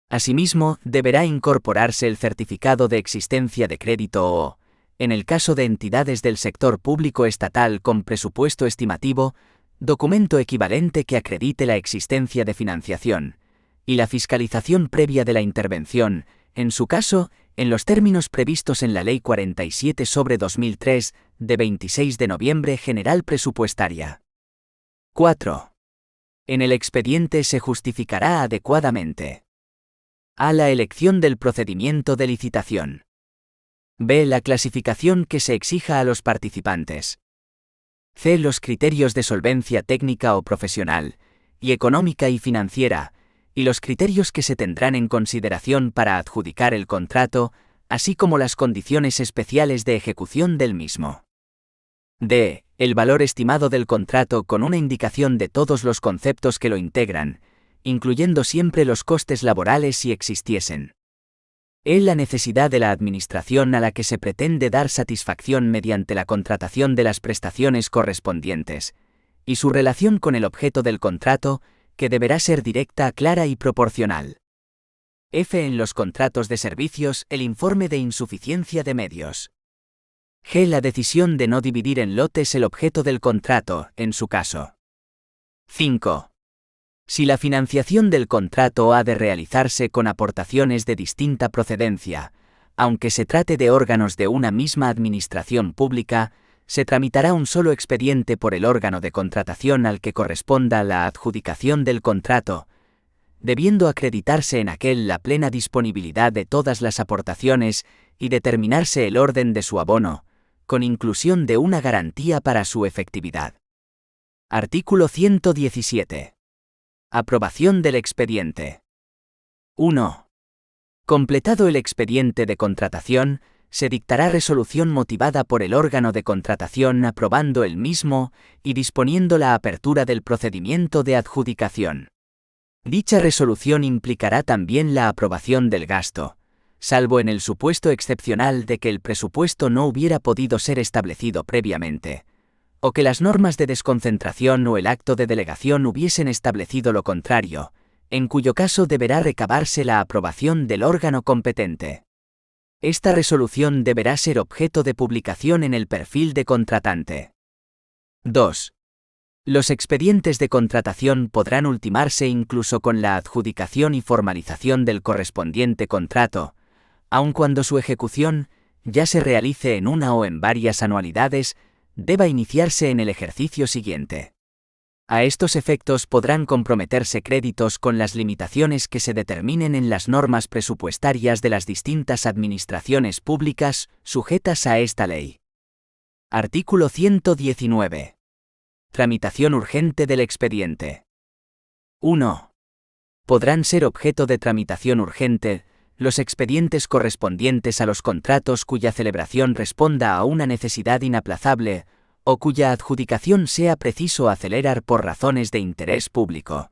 Asimismo, deberá incorporarse el certificado de existencia de crédito o, en el caso de entidades del sector público estatal con presupuesto estimativo, documento equivalente que acredite la existencia de financiación, y la fiscalización previa de la intervención, en su caso, en los términos previstos en la Ley 47/2003, de 26 de noviembre general presupuestaria. 4. En el expediente se justificará adecuadamente: A. La elección del procedimiento de licitación. B. La clasificación que se exija a los participantes. C. Los criterios de solvencia técnica o profesional, y económica y financiera, y los criterios que se tendrán en consideración para adjudicar el contrato, así como las condiciones especiales de ejecución del mismo. D. El valor estimado del contrato con una indicación de todos los conceptos que lo integran, incluyendo siempre los costes laborales si existiesen. E. La necesidad de la administración a la que se pretende dar satisfacción mediante la contratación de las prestaciones correspondientes, y su relación con el objeto del contrato, que deberá ser directa, clara y proporcional. F. En los contratos de servicios, el informe de insuficiencia de medios. G. La decisión de no dividir en lotes el objeto del contrato, en su caso. 5. Si la financiación del contrato ha de realizarse con aportaciones de distinta procedencia, aunque se trate de órganos de una misma administración pública, se tramitará un solo expediente por el órgano de contratación al que corresponda la adjudicación del contrato, debiendo acreditarse en aquel la plena disponibilidad de todas las aportaciones y determinarse el orden de su abono, con inclusión de una garantía para su efectividad. Artículo 117. Aprobación del expediente. 1. Completado el expediente de contratación, se dictará resolución motivada por el órgano de contratación aprobando el mismo y disponiendo la apertura del procedimiento de adjudicación. Dicha resolución implicará también la aprobación del gasto, salvo en el supuesto excepcional de que el presupuesto no hubiera podido ser establecido previamente, o que las normas de desconcentración o el acto de delegación hubiesen establecido lo contrario, en cuyo caso deberá recabarse la aprobación del órgano competente. Esta resolución deberá ser objeto de publicación en el perfil de contratante. 2. Los expedientes de contratación podrán ultimarse incluso con la adjudicación y formalización del correspondiente contrato, aun cuando su ejecución, ya se realice en una o en varias anualidades, deba iniciarse en el ejercicio siguiente. A estos efectos podrán comprometerse créditos con las limitaciones que se determinen en las normas presupuestarias de las distintas administraciones públicas sujetas a esta ley. Artículo 119. Tramitación urgente del expediente. 1. Podrán ser objeto de tramitación urgente los expedientes correspondientes a los contratos cuya celebración responda a una necesidad inaplazable o cuya adjudicación sea preciso acelerar por razones de interés público.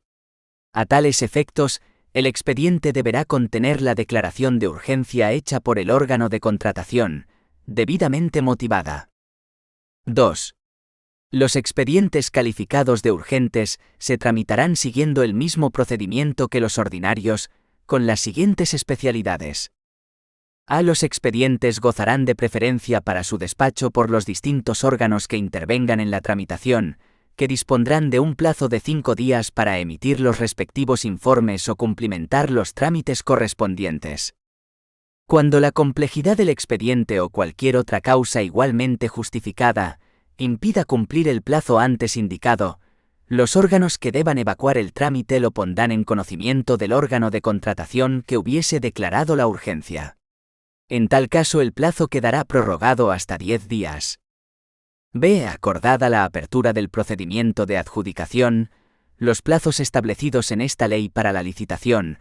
A tales efectos, el expediente deberá contener la declaración de urgencia hecha por el órgano de contratación, debidamente motivada. 2. Los expedientes calificados de urgentes se tramitarán siguiendo el mismo procedimiento que los ordinarios, con las siguientes especialidades. A. Los expedientes gozarán de preferencia para su despacho por los distintos órganos que intervengan en la tramitación, que dispondrán de un plazo de 5 días para emitir los respectivos informes o cumplimentar los trámites correspondientes. Cuando la complejidad del expediente o cualquier otra causa igualmente justificada impida cumplir el plazo antes indicado, los órganos que deban evacuar el trámite lo pondrán en conocimiento del órgano de contratación que hubiese declarado la urgencia. En tal caso el plazo quedará prorrogado hasta 10 días. B. Acordada la apertura del procedimiento de adjudicación, los plazos establecidos en esta ley para la licitación,